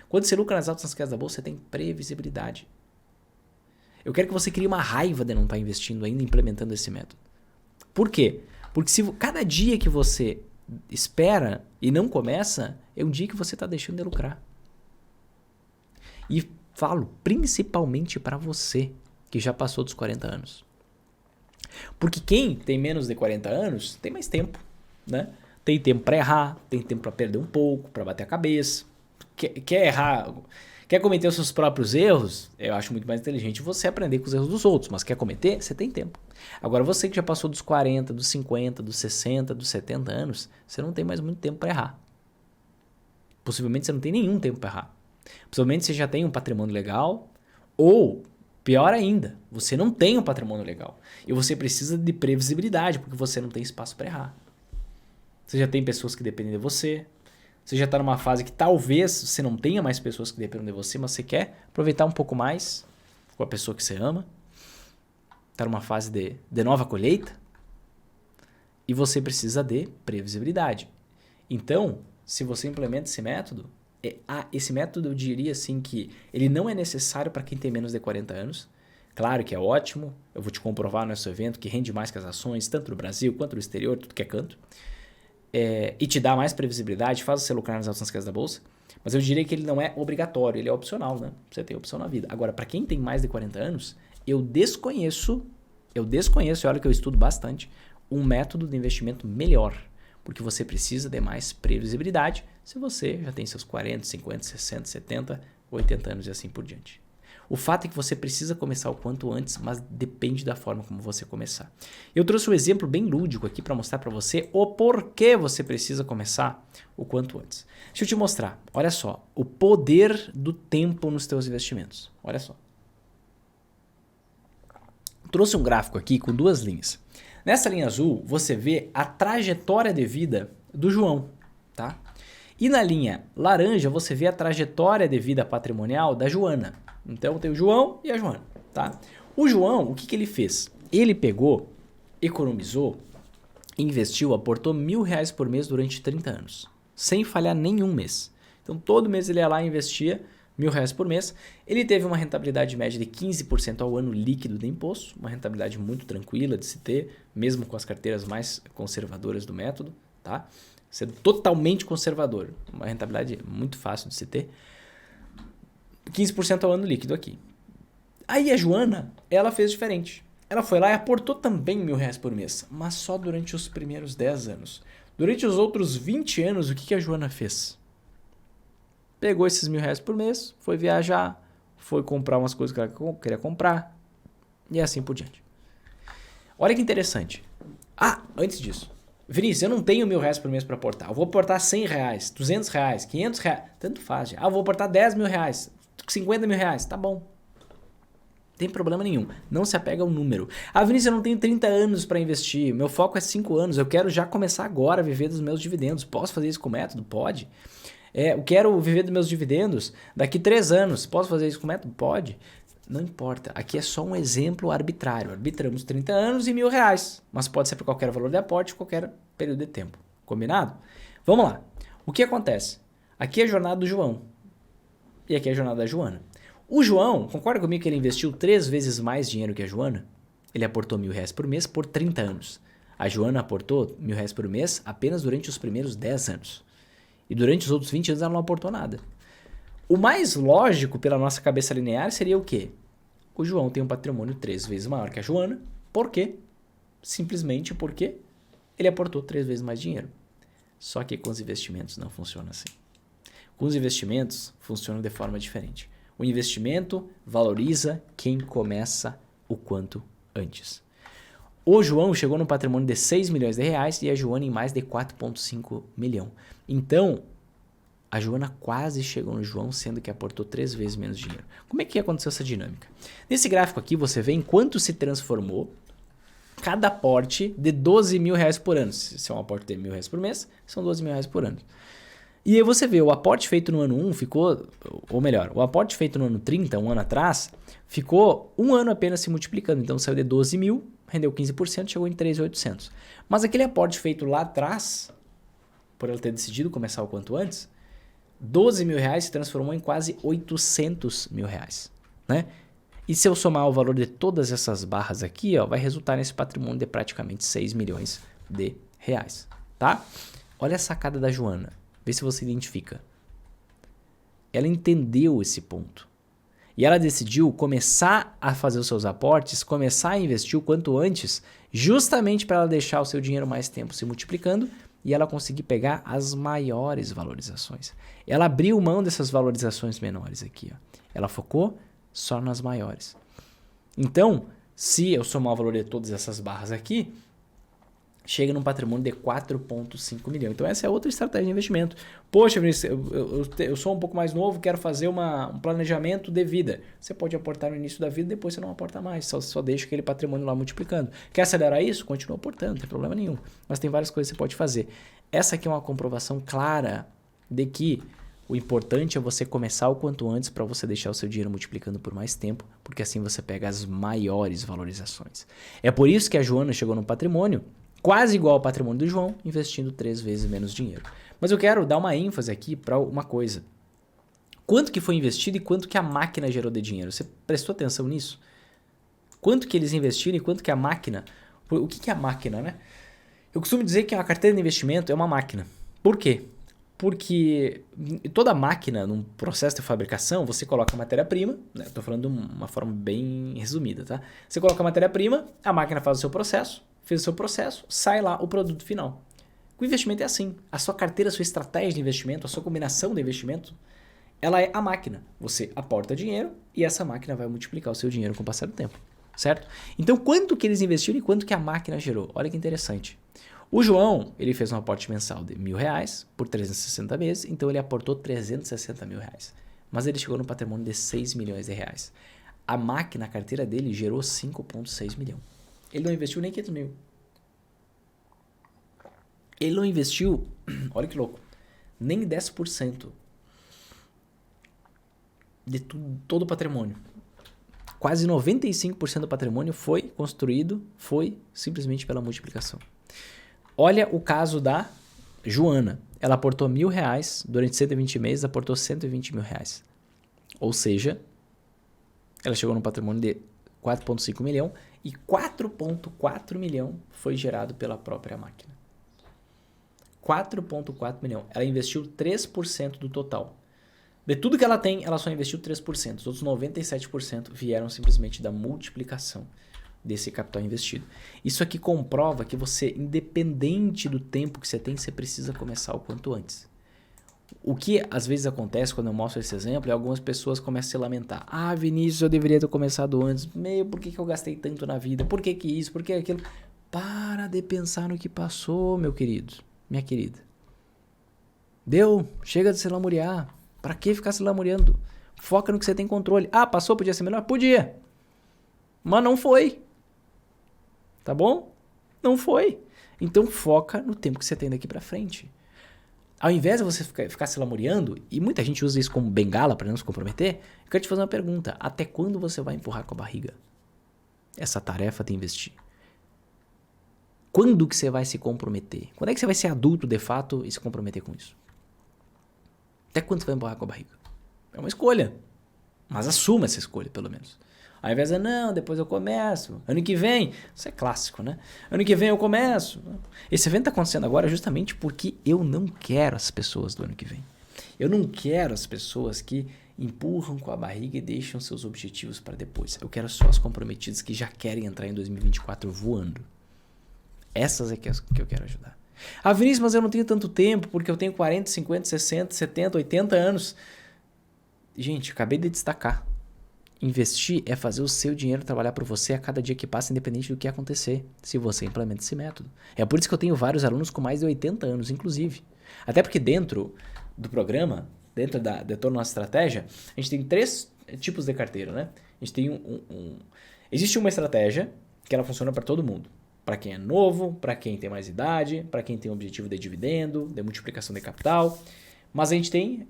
Quando você lucra nas altas nas quedas da bolsa, você tem previsibilidade. Eu quero que você crie uma raiva de não estar investindo ainda, implementando esse método. Por quê? Porque se cada dia que você espera e não começa, é um dia que você está deixando de lucrar. E Falo principalmente para você que já passou dos 40 anos. Porque quem tem menos de 40 anos tem mais tempo, né? Tem tempo para errar, tem tempo para perder um pouco, para bater a cabeça. Quer errar, quer cometer os seus próprios erros? Eu acho muito mais inteligente você aprender com os erros dos outros, mas quer cometer? Você tem tempo. Agora você que já passou dos 40, dos 50, dos 60, dos 70 anos, você não tem mais muito tempo para errar. Possivelmente você não tem nenhum tempo para errar. Possivelmente você já tem um patrimônio legal ou, pior ainda, você não tem um patrimônio legal. E você precisa de previsibilidade porque você não tem espaço para errar. Você já tem pessoas que dependem de você. Você já está numa fase que talvez você não tenha mais pessoas que dependam de você, mas você quer aproveitar um pouco mais com a pessoa que você ama. Está numa fase de nova colheita. E você precisa de previsibilidade. Então, se você implementa esse método eu diria assim que ele não é necessário para quem tem menos de 40 anos. Claro que é ótimo, eu vou te comprovar no nosso evento que rende mais que as ações, tanto no Brasil quanto no exterior, tudo que é canto. E te dá mais previsibilidade, faz você lucrar nas altas quedas da bolsa. Mas eu diria que ele não é obrigatório, ele é opcional, né? Você tem opção na vida. Agora, para quem tem mais de 40 anos, eu desconheço, e olha que eu estudo bastante, um método de investimento melhor. Porque você precisa de mais previsibilidade se você já tem seus 40, 50, 60, 70, 80 anos e assim por diante. O fato é que você precisa começar o quanto antes, mas depende da forma como você começar. Eu trouxe um exemplo bem lúdico aqui para mostrar para você o porquê você precisa começar o quanto antes. Deixa eu te mostrar. Olha só, o poder do tempo nos teus investimentos. Olha só. Trouxe um gráfico aqui com duas linhas. Nessa linha azul, você vê a trajetória de vida do João, tá? E na linha laranja, você vê a trajetória de vida patrimonial da Joana. Então, tem o João e a Joana, tá? O João, o que ele fez? Ele pegou, economizou, investiu, aportou R$1.000 por mês durante 30 anos, sem falhar nenhum mês. Então, todo mês ele ia lá e investia R$1.000 por mês. Ele teve uma rentabilidade média de 15% ao ano líquido de imposto, uma rentabilidade muito tranquila de se ter, mesmo com as carteiras mais conservadoras do método, tá? Sendo totalmente conservador, uma rentabilidade muito fácil de se ter. 15% ao ano líquido aqui. Aí a Joana, ela fez diferente. Ela foi lá e aportou também R$1.000 por mês, mas só durante os primeiros 10 anos. Durante os outros 20 anos, o que a Joana fez? Pegou esses R$1.000 por mês, foi viajar, foi comprar umas coisas que ela queria comprar e assim por diante. Olha que interessante. Antes disso. Vinícius, eu não tenho R$1.000 por mês para aportar. Eu vou aportar R$100, R$200, R$500, tanto faz. Eu vou aportar R$10.000, R$50.000. Tá bom. Não tem problema nenhum. Não se apega ao número. Vinícius, eu não tenho 30 anos para investir. Meu foco é 5 anos. Eu quero já começar agora a viver dos meus dividendos. Posso fazer isso com o método? Pode. Eu quero viver dos meus dividendos daqui 3 anos. Posso fazer isso com o método? Pode. Não importa. Aqui é só um exemplo arbitrário. Arbitramos 30 anos e R$1.000. Mas pode ser para qualquer valor de aporte, qualquer período de tempo. Combinado? Vamos lá. O que acontece? Aqui é a jornada do João. E aqui é a jornada da Joana. O João, concorda comigo que ele investiu 3 vezes mais dinheiro que a Joana? Ele aportou R$1.000 por mês por 30 anos. A Joana aportou R$1.000 por mês apenas durante os primeiros 10 anos. E durante os outros 20 anos ela não aportou nada. O mais lógico pela nossa cabeça linear seria o quê? O João tem um patrimônio 3 vezes maior que a Joana. Por quê? Simplesmente porque ele aportou 3 vezes mais dinheiro. Só que com os investimentos não funciona assim. Com os investimentos funciona de forma diferente. O investimento valoriza quem começa o quanto antes. O João chegou no patrimônio de R$6 milhões e a Joana em mais de 4,5 milhões. Então, a Joana quase chegou no João, sendo que aportou 3 vezes menos dinheiro. Como é que aconteceu essa dinâmica? Nesse gráfico aqui, você vê em quanto se transformou cada aporte de R$12.000 por ano. Se é um aporte de R$1.000 por mês, são R$12.000 por ano. E aí você vê, o aporte feito no ano 1 ficou, ou melhor, o aporte feito no ano 30, um ano atrás, ficou um ano apenas se multiplicando. Então saiu de 12 mil, rendeu 15%, chegou em 3.800. Mas aquele aporte feito lá atrás, por ela ter decidido começar o quanto antes, R$12.000 se transformou em quase R$800.000, né? E se eu somar o valor de todas essas barras aqui, vai resultar nesse patrimônio de praticamente R$6 milhões, tá? Olha a sacada da Joana. Vê se você identifica. Ela entendeu esse ponto. E ela decidiu começar a fazer os seus aportes, começar a investir o quanto antes, justamente para ela deixar o seu dinheiro mais tempo se multiplicando e ela conseguir pegar as maiores valorizações. Ela abriu mão dessas valorizações menores aqui, ó. Ela focou só nas maiores. Então, se eu somar o valor de todas essas barras aqui, chega num patrimônio de 4,5 milhões. Então essa é outra estratégia de investimento. Poxa, Vinícius, eu sou um pouco mais novo, quero fazer um planejamento de vida. Você pode aportar no início da vida, depois você não aporta mais, só deixa aquele patrimônio lá multiplicando. Quer acelerar isso? Continua aportando, não tem problema nenhum. Mas tem várias coisas que você pode fazer. Essa aqui é uma comprovação clara de que o importante é você começar o quanto antes para você deixar o seu dinheiro multiplicando por mais tempo, porque assim você pega as maiores valorizações. É por isso que a Joana chegou no patrimônio quase igual ao patrimônio do João, investindo 3 vezes menos dinheiro. Mas eu quero dar uma ênfase aqui para uma coisa. Quanto que foi investido e quanto que a máquina gerou de dinheiro? Você prestou atenção nisso? Quanto que eles investiram e quanto que a máquina... O que é a máquina, né? Eu costumo dizer que uma carteira de investimento é uma máquina. Por quê? Porque toda máquina, num processo de fabricação, você coloca a matéria-prima, né? Estou falando de uma forma bem resumida, tá? Você coloca a matéria-prima, a máquina faz o seu processo, fez o seu processo, sai lá o produto final. O investimento é assim. A sua carteira, a sua estratégia de investimento, a sua combinação de investimento, ela é a máquina. Você aporta dinheiro e essa máquina vai multiplicar o seu dinheiro com o passar do tempo, certo? Então, quanto que eles investiram e quanto que a máquina gerou? Olha que interessante. O João, ele fez um aporte mensal de R$1.000 por 360 meses, então ele aportou R$360 mil. Mas ele chegou no patrimônio de R$6 milhões. A máquina, a carteira dele, gerou 5,6 milhões. Ele não investiu nem 500 mil. Ele não investiu, olha que louco, nem 10% de todo o patrimônio. Quase 95% do patrimônio foi construído, foi simplesmente pela multiplicação. Olha o caso da Joana. Ela aportou R$1.000 durante 120 meses, aportou R$120 mil. Ou seja, ela chegou num patrimônio de 4,5 milhão e 4,4 milhão foi gerado pela própria máquina. 4,4 milhão. Ela investiu 3% do total. De tudo que ela tem, ela só investiu 3%. Os outros 97% vieram simplesmente da multiplicação desse capital investido. Isso aqui comprova que você, independente do tempo que você tem, você precisa começar o quanto antes. O que às vezes acontece quando eu mostro esse exemplo é algumas pessoas começam a se lamentar. Ah, Vinícius, eu deveria ter começado antes. Por que eu gastei tanto na vida? Por que isso? Por que aquilo? Para de pensar no que passou, meu querido, minha querida. Deu? Chega de se lamuriar. Para que ficar se lamuriando? Foca no que você tem controle. Ah, passou? Podia ser melhor? Podia. Mas não foi. Tá bom? Não foi. Então foca no tempo que você tem daqui para frente. Ao invés de você ficar se lamuriando, e muita gente usa isso como bengala para não se comprometer, eu quero te fazer uma pergunta. Até quando você vai empurrar com a barriga essa tarefa de investir? Quando que você vai se comprometer? Quando é que você vai ser adulto de fato e se comprometer com isso? Até quando você vai empurrar com a barriga? É uma escolha. Mas assuma essa escolha, pelo menos. Ao invés de, não, depois eu começo. Ano que vem, isso é clássico, né? Ano que vem eu começo. Esse evento está acontecendo agora justamente porque eu não quero as pessoas do ano que vem. Eu não quero as pessoas que empurram com a barriga e deixam seus objetivos para depois. Eu quero só as comprometidas que já querem entrar em 2024 voando. Essas é que eu quero ajudar. Ah, Vinícius, mas eu não tenho tanto tempo porque eu tenho 40, 50, 60, 70, 80 anos. Gente, acabei de destacar. Investir é fazer o seu dinheiro trabalhar por você a cada dia que passa, independente do que acontecer, se você implementa esse método. É por isso que eu tenho vários alunos com mais de 80 anos, inclusive. Até porque dentro do programa, dentro da toda a nossa estratégia, a gente tem 3 tipos de carteira, né? A gente tem existe uma estratégia que ela funciona para todo mundo. Para quem é novo, para quem tem mais idade, para quem tem objetivo de dividendo, de multiplicação de capital. Mas a gente tem,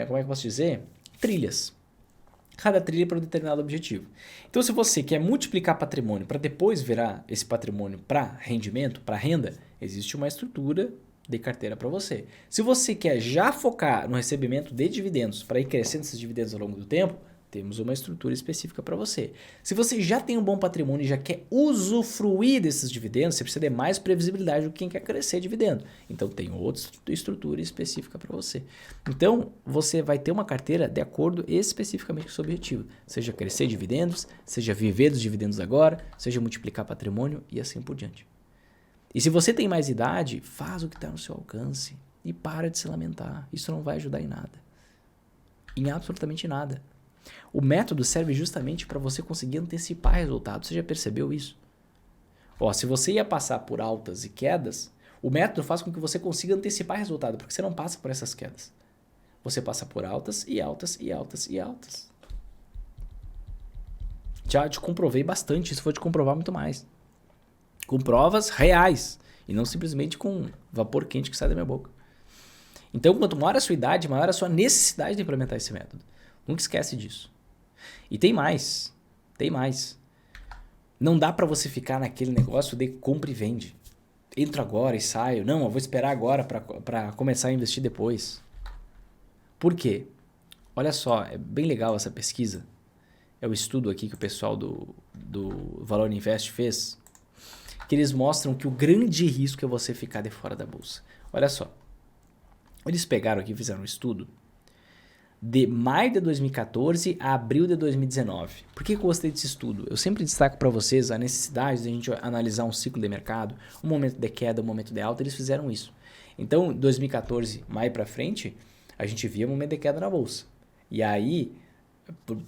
como é que eu posso dizer? Trilhas. Cada trilha para um determinado objetivo. Então, se você quer multiplicar patrimônio para depois virar esse patrimônio para rendimento, para renda, existe uma estrutura de carteira para você. Se você quer já focar no recebimento de dividendos para ir crescendo esses dividendos ao longo do tempo, temos uma estrutura específica para você. Se você já tem um bom patrimônio e já quer usufruir desses dividendos, você precisa de mais previsibilidade do que quem quer crescer dividendo. Então tem outra estrutura específica para você. Então você vai ter uma carteira de acordo especificamente com o seu objetivo. Seja crescer dividendos, seja viver dos dividendos agora, seja multiplicar patrimônio e assim por diante. E se você tem mais idade, faz o que está no seu alcance e para de se lamentar. Isso não vai ajudar em nada. Em absolutamente nada. O método serve justamente para você conseguir antecipar resultados. Você já percebeu isso? Se você ia passar por altas e quedas, o método faz com que você consiga antecipar resultado, porque você não passa por essas quedas. Você passa por altas e altas e altas e altas. Já te comprovei bastante, isso vou te comprovar muito mais. Com provas reais e não simplesmente com vapor quente que sai da minha boca. Então, quanto maior a sua idade, maior a sua necessidade de implementar esse método. Nunca esquece disso. E tem mais. Não dá para você ficar naquele negócio de compra e vende. Entro agora e saio. Não, eu vou esperar agora para começar a investir depois. Por quê? Olha só, é bem legal essa pesquisa. É o estudo aqui que o pessoal do Valor Invest fez. Que eles mostram que o grande risco é você ficar de fora da bolsa. Olha só. Eles pegaram aqui e fizeram um estudo de maio de 2014 a abril de 2019. Por que eu gostei desse estudo? Eu sempre destaco para vocês a necessidade de a gente analisar um ciclo de mercado, um momento de queda, um momento de alta. Eles fizeram isso. Então, 2014, maio para frente, a gente via um momento de queda na bolsa. E aí,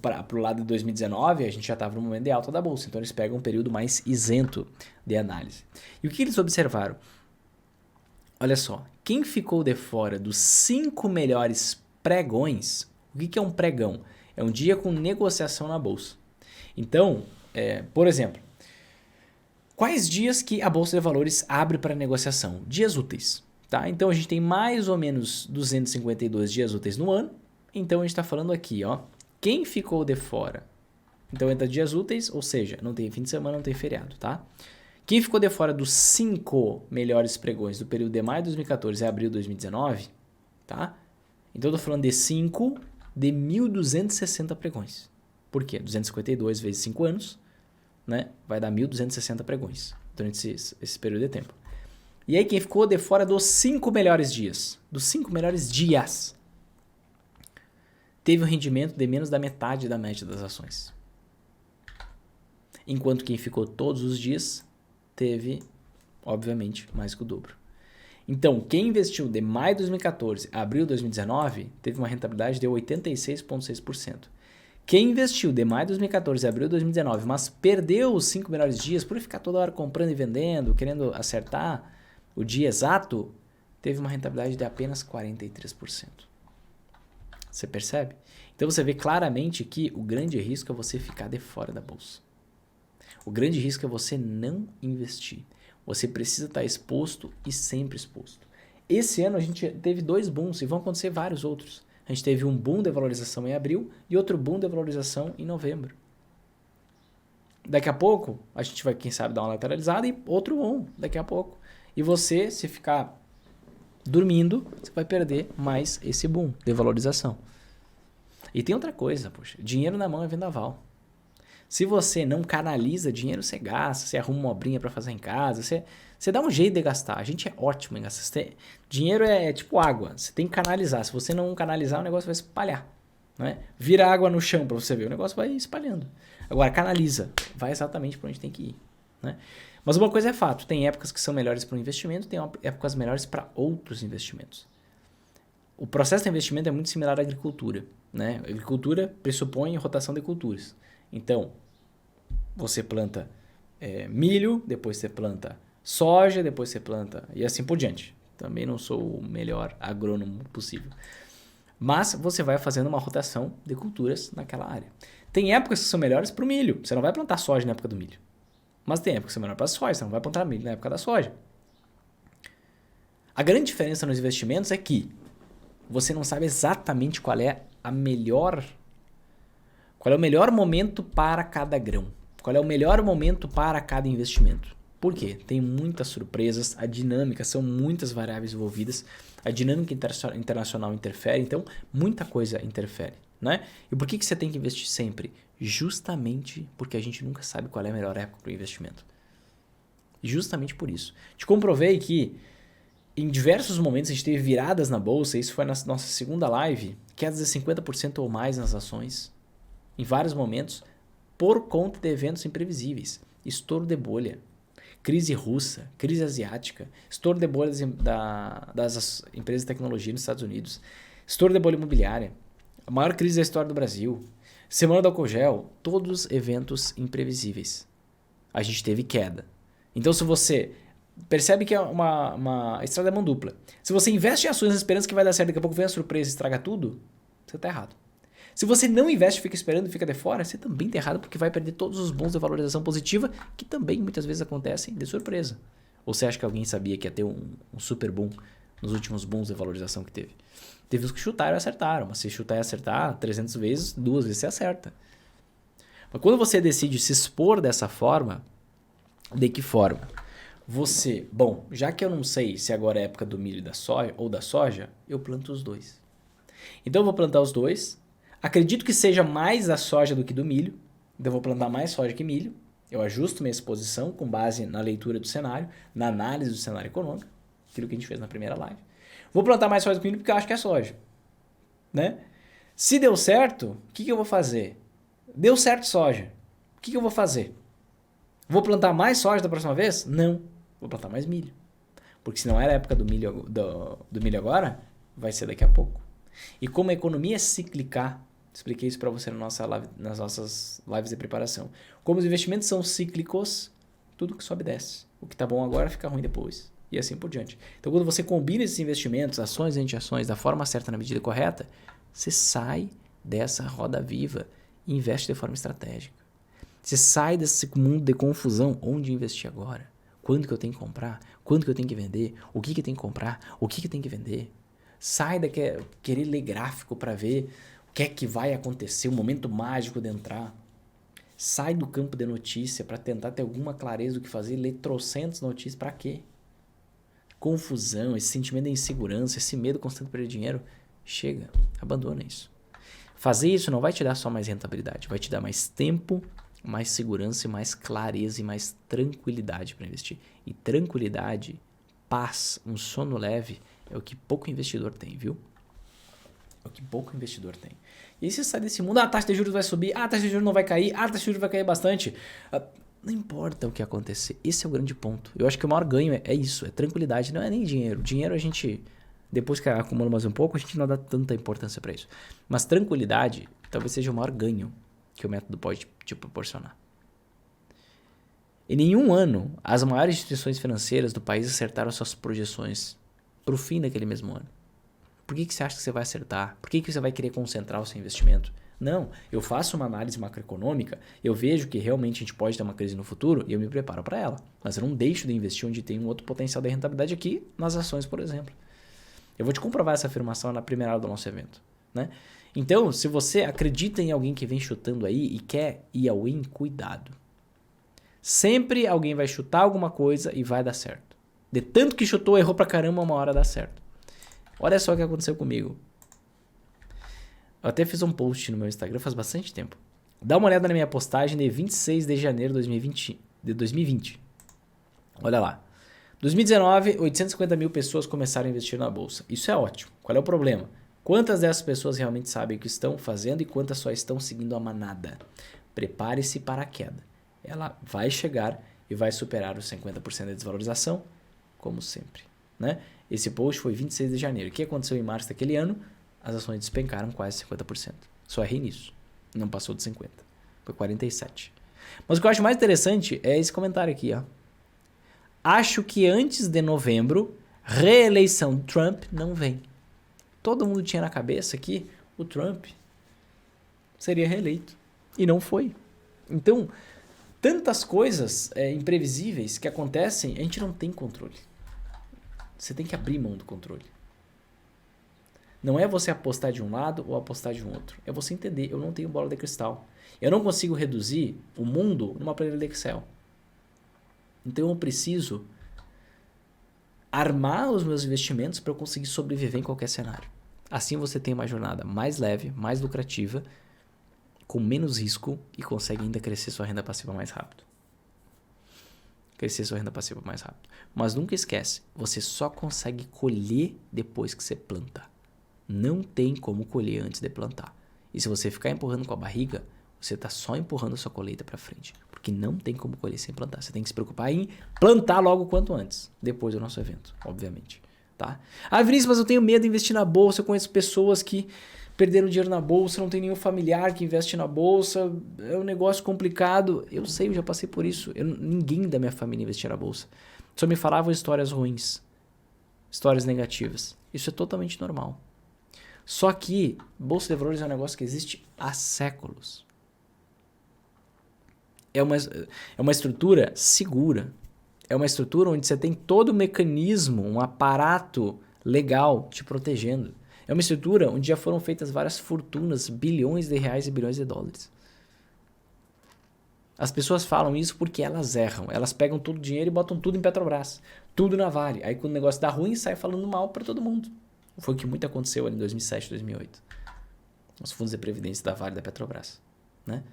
para o lado de 2019, a gente já estava no momento de alta da bolsa. Então, eles pegam um período mais isento de análise. E o que eles observaram? Olha só, quem ficou de fora dos 5 melhores pregões, o que é um pregão? É um dia com negociação na bolsa. Então, por exemplo, quais dias que a Bolsa de Valores abre para negociação? Dias úteis. Tá? Então, a gente tem mais ou menos 252 dias úteis no ano. Então, a gente está falando aqui, quem ficou de fora? Então, entra dias úteis, ou seja, não tem fim de semana, não tem feriado, tá? Quem ficou de fora dos 5 melhores pregões do período de maio de 2014 a abril de 2019, tá? Então, eu estou falando de 5 de 1.260 pregões. Por quê? 252 vezes 5 anos, né? Vai dar 1.260 pregões durante esse período de tempo. E aí, quem ficou de fora dos 5 melhores dias? Dos 5 melhores dias. Teve um rendimento de menos da metade da média das ações. Enquanto quem ficou todos os dias teve, obviamente, mais que o dobro. Então, quem investiu de maio de 2014 a abril de 2019 teve uma rentabilidade de 86,6%. Quem investiu de maio de 2014 a abril de 2019, mas perdeu os 5 melhores dias por ficar toda hora comprando e vendendo, querendo acertar o dia exato, teve uma rentabilidade de apenas 43%. Você percebe? Então você vê claramente que o grande risco é você ficar de fora da bolsa. O grande risco é você não investir. Você precisa estar exposto e sempre exposto. Esse ano a gente teve 2 booms e vão acontecer vários outros. A gente teve um boom de valorização em abril e outro boom de valorização em novembro. Daqui a pouco a gente vai, quem sabe, dar uma lateralizada e outro boom daqui a pouco. E você, se ficar dormindo, você vai perder mais esse boom de valorização. E tem outra coisa, poxa, dinheiro na mão é vendaval. Se você não canaliza dinheiro, você gasta, você arruma uma obrinha para fazer em casa, você dá um jeito de gastar. A gente é ótimo em gastar. Dinheiro é tipo água, você tem que canalizar. Se você não canalizar, o negócio vai espalhar. Não é? Vira água no chão para você ver, o negócio vai espalhando. Agora, canaliza, vai exatamente para onde tem que ir. Né? Mas uma coisa é fato, tem épocas que são melhores para o investimento, tem épocas melhores para outros investimentos. O processo de investimento é muito similar à agricultura. Né? A agricultura pressupõe rotação de culturas. Então, você planta milho, depois você planta soja, depois você planta e assim por diante. Também não sou o melhor agrônomo possível. Mas você vai fazendo uma rotação de culturas naquela área. Tem épocas que são melhores para o milho. Você não vai plantar soja na época do milho. Mas tem épocas que são melhores para a soja. Você não vai plantar milho na época da soja. A grande diferença nos investimentos é que você não sabe exatamente qual é o melhor momento para cada grão. Qual é o melhor momento para cada investimento. Por quê? Tem muitas surpresas, a dinâmica, são muitas variáveis envolvidas, a dinâmica internacional interfere, então muita coisa interfere. né? E por que você tem que investir sempre? Justamente porque a gente nunca sabe qual é a melhor época para o investimento. Justamente por isso. Te comprovei que em diversos momentos a gente teve viradas na bolsa, isso foi na nossa segunda live, quedas de 50% ou mais nas ações, em vários momentos, por conta de eventos imprevisíveis. Estouro de bolha, crise russa, crise asiática, estouro de bolha das empresas de tecnologia nos Estados Unidos, estouro de bolha imobiliária, a maior crise da história do Brasil, semana do álcool gel, todos eventos imprevisíveis. A gente teve queda. Então se você percebe que é uma estrada de mão dupla. Se você investe em ações na esperança que vai dar certo, daqui a pouco vem a surpresa e estraga tudo, você está errado. Se você não investe, fica esperando e fica de fora, você também está errado porque vai perder todos os bons de valorização positiva que também muitas vezes acontecem de surpresa. Ou você acha que alguém sabia que ia ter um super boom nos últimos bons de valorização que teve? Teve os que chutaram e acertaram, mas se chutar e acertar 300 vezes, 2 vezes você acerta. Mas quando você decide se expor dessa forma, de que forma? Você, bom, já que eu não sei se agora é época do milho ou da soja, eu planto os dois. Então eu vou plantar os dois. Acredito que seja mais da soja do que do milho. Então eu vou plantar mais soja que milho. Eu ajusto minha exposição com base na leitura do cenário, na análise do cenário econômico, aquilo que a gente fez na primeira live. Vou plantar mais soja do que milho porque eu acho que é soja, né? Se deu certo, o que eu vou fazer? Deu certo soja. O que eu vou fazer? Vou plantar mais soja da próxima vez? Não. Vou plantar mais milho. Porque se não era a época do milho, do milho agora, vai ser daqui a pouco. E como a economia é cíclica, expliquei isso para você nas nossas lives de preparação. Como os investimentos são cíclicos, tudo que sobe desce. O que está bom agora fica ruim depois. E assim por diante. Então quando você combina esses investimentos, ações e anti-ações, da forma certa, na medida correta, você sai dessa roda viva e investe de forma estratégica. Você sai desse mundo de confusão. Onde investir agora? Quando que eu tenho que comprar? Quando que eu tenho que vender? O que tem que comprar? O que tem que vender? Sai da querer ler gráfico para ver o que é que vai acontecer, o momento mágico de entrar. Sai do campo de notícia para tentar ter alguma clareza do que fazer, ler trocentas notícias para quê? Confusão, esse sentimento de insegurança, esse medo constante de perder dinheiro, chega, abandona isso. Fazer isso não vai te dar só mais rentabilidade, vai te dar mais tempo, mais segurança e mais clareza e mais tranquilidade para investir. E tranquilidade, paz, um sono leve é o que pouco investidor tem, viu? É o que pouco investidor tem. E aí você sai desse mundo, a taxa de juros vai subir, a taxa de juros não vai cair, a taxa de juros vai cair bastante. Não importa o que acontecer, esse é o grande ponto. Eu acho que o maior ganho é isso, é tranquilidade, não é nem dinheiro. Dinheiro a gente, depois que acumula mais um pouco, a gente não dá tanta importância para isso. Mas tranquilidade talvez seja o maior ganho que o método pode te proporcionar. Em nenhum ano, as maiores instituições financeiras do país acertaram suas projeções para o fim daquele mesmo ano. Por que você acha que você vai acertar? Por que você vai querer concentrar o seu investimento? Não, eu faço uma análise macroeconômica, eu vejo que realmente a gente pode ter uma crise no futuro e eu me preparo para ela. Mas eu não deixo de investir onde tem um outro potencial de rentabilidade aqui, nas ações, por exemplo. Eu vou te comprovar essa afirmação na primeira aula do nosso evento, né? Então, se você acredita em alguém que vem chutando aí e quer ir ao win, cuidado. Sempre alguém vai chutar alguma coisa e vai dar certo. De tanto que chutou, errou pra caramba, uma hora dá certo. Olha só o que aconteceu comigo. Eu até fiz um post no meu Instagram faz bastante tempo. Dá uma olhada na minha postagem de 26 de janeiro de 2020. Olha lá. 2019, 850 mil pessoas começaram a investir na bolsa. Isso é ótimo. Qual é o problema? Quantas dessas pessoas realmente sabem o que estão fazendo e quantas só estão seguindo a manada? Prepare-se para a queda. Ela vai chegar e vai superar os 50% de desvalorização, como sempre, né? Esse post foi 26 de janeiro. O que aconteceu em março daquele ano? As ações despencaram quase 50%. Só errei nisso. Não passou de 50%. Foi 47%. Mas o que eu acho mais interessante é esse comentário aqui, ó. Acho que antes de novembro, reeleição do Trump não vem. Todo mundo tinha na cabeça que o Trump seria reeleito. E não foi. Então, tantas coisas imprevisíveis que acontecem, a gente não tem controle. Você tem que abrir mão do controle. Não é você apostar de um lado ou apostar de um outro. É você entender, eu não tenho bola de cristal. Eu não consigo reduzir o mundo numa planilha de Excel. Então eu preciso armar os meus investimentos para eu conseguir sobreviver em qualquer cenário. Assim você tem uma jornada mais leve, mais lucrativa, com menos risco e consegue ainda crescer sua renda passiva mais rápido. Mas nunca esquece, você só consegue colher depois que você planta. Não tem como colher antes de plantar. E se você ficar empurrando com a barriga, você está só empurrando a sua colheita para frente. Porque não tem como colher sem plantar. Você tem que se preocupar em plantar logo o quanto antes. Depois do nosso evento, obviamente. Tá? Ah, Vinícius, mas eu tenho medo de investir na bolsa. Eu conheço pessoas que perderam dinheiro na bolsa. Não tem nenhum familiar que investe na bolsa. É um negócio complicado. Eu sei, eu já passei por isso. Ninguém da minha família investia na bolsa. Só me falavam histórias ruins. Histórias negativas. Isso é totalmente normal. Só que bolsa de valores é um negócio que existe há séculos. É uma estrutura segura. É uma estrutura onde você tem todo o mecanismo, um aparato legal te protegendo. É uma estrutura onde já foram feitas várias fortunas, bilhões de reais e bilhões de dólares. As pessoas falam isso porque elas erram. Elas pegam todo o dinheiro e botam tudo em Petrobras. Tudo na Vale. Aí quando o negócio dá ruim, sai falando mal para todo mundo. Foi o que muito aconteceu ali em 2007, 2008. Os fundos de previdência da Vale e da Petrobras. Né?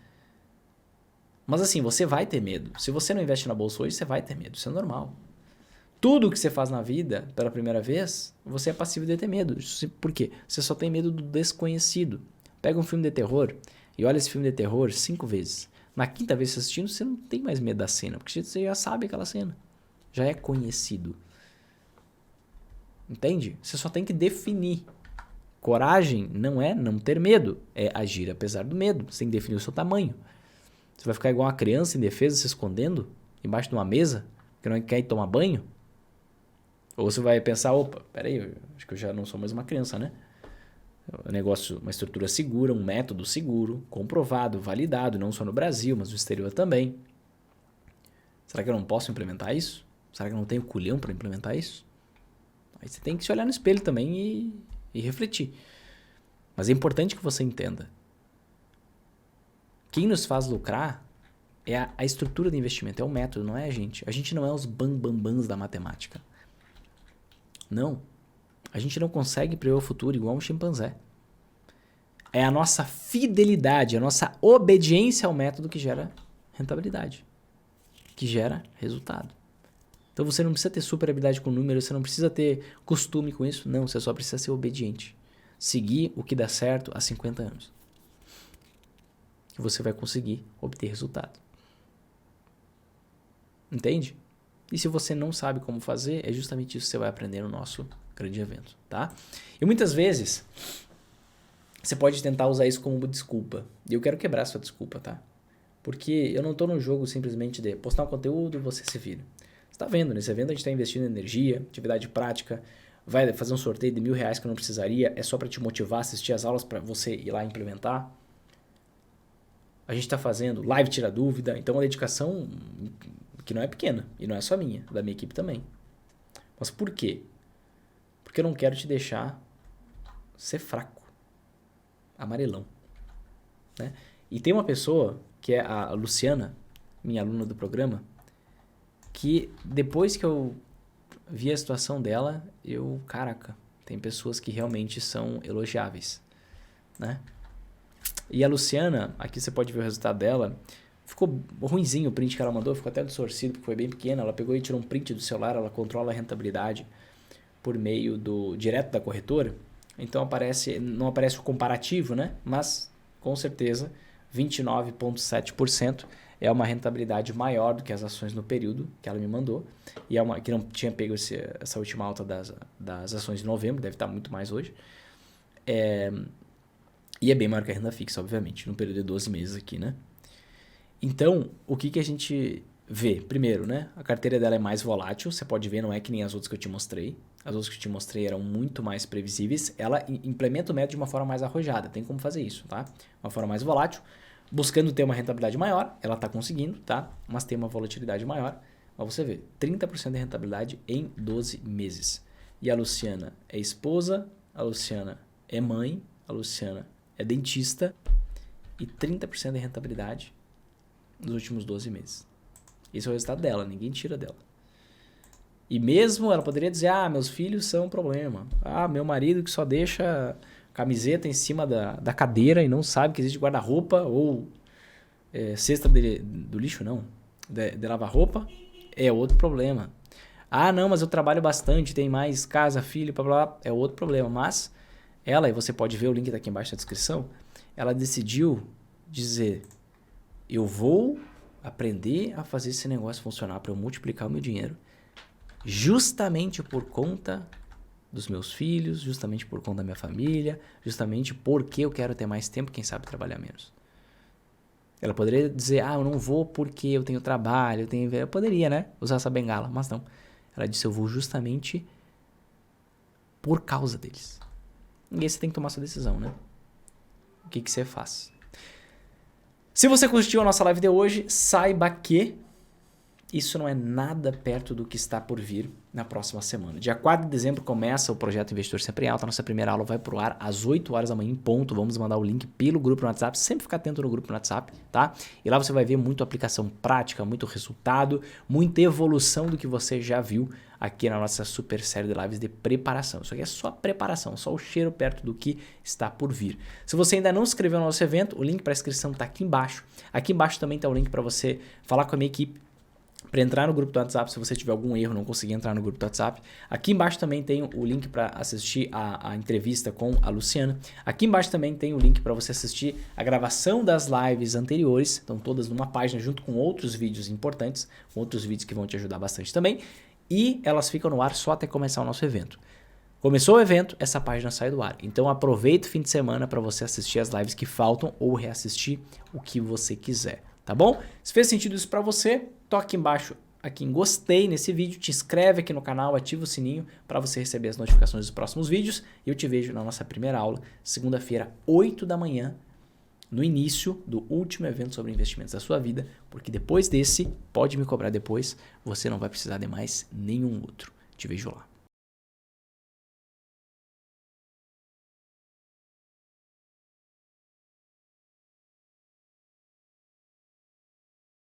Mas assim, você vai ter medo. Se você não investe na bolsa hoje, você vai ter medo. Isso é normal. Tudo que você faz na vida, pela primeira vez, você é passivo de ter medo. Por quê? Você só tem medo do desconhecido. Pega um filme de terror e olha esse filme de terror 5 vezes. Na quinta vez assistindo, você não tem mais medo da cena, porque você já sabe aquela cena. Já é conhecido. Entende? Você só tem que definir. Coragem não é não ter medo, é agir apesar do medo. Você tem que definir o seu tamanho. Você vai ficar igual uma criança indefesa se escondendo embaixo de uma mesa que não quer ir tomar banho? Ou você vai pensar, opa, peraí, acho que eu já não sou mais uma criança, né? Um negócio, uma estrutura segura, um método seguro, comprovado, validado, não só no Brasil, mas no exterior também. Será que eu não posso implementar isso? Será que eu não tenho culhão para implementar isso? Aí você tem que se olhar no espelho também e refletir. Mas é importante que você entenda. Quem nos faz lucrar é a estrutura de investimento, é o método, não é a gente. A gente não é os bambambãs da matemática. Não. A gente não consegue prever o futuro igual um chimpanzé. É a nossa fidelidade, a nossa obediência ao método que gera rentabilidade, que gera resultado. Então você não precisa ter super habilidade com números, você não precisa ter costume com isso. Não, você só precisa ser obediente. Seguir o que dá certo há 50 anos. Que você vai conseguir obter resultado. Entende? E se você não sabe como fazer, é justamente isso que você vai aprender no nosso grande evento, tá? E muitas vezes você pode tentar usar isso como desculpa. E eu quero quebrar sua desculpa, tá? Porque eu não tô no jogo simplesmente de postar um conteúdo e você se vira. Você tá vendo, nesse evento a gente tá investindo em energia, atividade prática, vai fazer um sorteio de R$1.000 que eu não precisaria, é só para te motivar a assistir as aulas para você ir lá implementar. A gente tá fazendo live tira dúvida, então uma dedicação que não é pequena, e não é só minha, da minha equipe também. Mas por quê? Porque eu não quero te deixar ser fraco, amarelão, né? E tem uma pessoa, que é a Luciana, minha aluna do programa, que depois que eu vi a situação dela, caraca, tem pessoas que realmente são elogiáveis, né? E a Luciana, aqui você pode ver o resultado dela, ficou ruinzinho o print que ela mandou, ficou até distorcido porque foi bem pequeno. Ela pegou e tirou um print do celular, ela controla a rentabilidade por meio direto da corretora. Então não aparece o comparativo, né? Mas com certeza 29,7% é uma rentabilidade maior do que as ações no período que ela me mandou. E que não tinha pego essa última alta das ações de novembro, deve estar muito mais hoje. E é bem maior que a renda fixa, obviamente, no período de 12 meses aqui, né? Então, o que a gente vê? Primeiro, né? A carteira dela é mais volátil, você pode ver, não é que nem as outras que eu te mostrei. As outras que eu te mostrei eram muito mais previsíveis. Ela implementa o método de uma forma mais arrojada, tem como fazer isso, tá? Uma forma mais volátil, buscando ter uma rentabilidade maior, ela está conseguindo, tá? Mas tem uma volatilidade maior. Mas você vê, 30% de rentabilidade em 12 meses. E a Luciana é esposa, a Luciana é mãe, a Luciana é dentista e 30% de rentabilidade nos últimos 12 meses. Esse é o resultado dela, ninguém tira dela. E mesmo ela poderia dizer, meus filhos são um problema. Meu marido que só deixa camiseta em cima da cadeira e não sabe que existe guarda-roupa ou cesta do lixo, não, de lavar roupa, é outro problema. Não, mas eu trabalho bastante, tem mais casa, filho, blá, blá, blá, é outro problema. Mas ela, e você pode ver o link daqui embaixo na descrição, ela decidiu dizer, eu vou aprender a fazer esse negócio funcionar para eu multiplicar o meu dinheiro justamente por conta dos meus filhos, justamente por conta da minha família, justamente porque eu quero ter mais tempo, quem sabe trabalhar menos. Ela poderia dizer, eu não vou porque eu tenho trabalho, eu poderia, né, usar essa bengala, mas não. Ela disse, eu vou justamente por causa deles. E aí você tem que tomar sua decisão, né? O que você faz? Se você curtiu a nossa live de hoje, saiba que isso não é nada perto do que está por vir na próxima semana. Dia 4 de dezembro começa o projeto Investidor Sempre em Alta. A nossa primeira aula vai pro ar às 8 horas da manhã em ponto. Vamos mandar o link pelo grupo no WhatsApp. Sempre fica atento no grupo no WhatsApp, tá? E lá você vai ver muita aplicação prática, muito resultado, muita evolução do que você já viu aqui na nossa super série de lives de preparação. Isso aqui é só preparação, só o cheiro perto do que está por vir. Se você ainda não se inscreveu no nosso evento, o link para inscrição está aqui embaixo. Aqui embaixo também está o link para você falar com a minha equipe para entrar no grupo do WhatsApp, se você tiver algum erro, não conseguir entrar no grupo do WhatsApp. Aqui embaixo também tem o link para assistir a entrevista com a Luciana. Aqui embaixo também tem o link para você assistir a gravação das lives anteriores. Estão todas numa página junto com outros vídeos importantes, com outros vídeos que vão te ajudar bastante também. E elas ficam no ar só até começar o nosso evento. Começou o evento, essa página sai do ar. Então aproveita o fim de semana para você assistir as lives que faltam ou reassistir o que você quiser, tá bom? Se fez sentido isso para você, toque embaixo aqui em gostei nesse vídeo, te inscreve aqui no canal, ativa o sininho para você receber as notificações dos próximos vídeos. E eu te vejo na nossa primeira aula, segunda-feira, 8 da manhã, no início do último evento sobre investimentos da sua vida, porque depois desse, pode me cobrar depois, você não vai precisar de mais nenhum outro. Te vejo lá.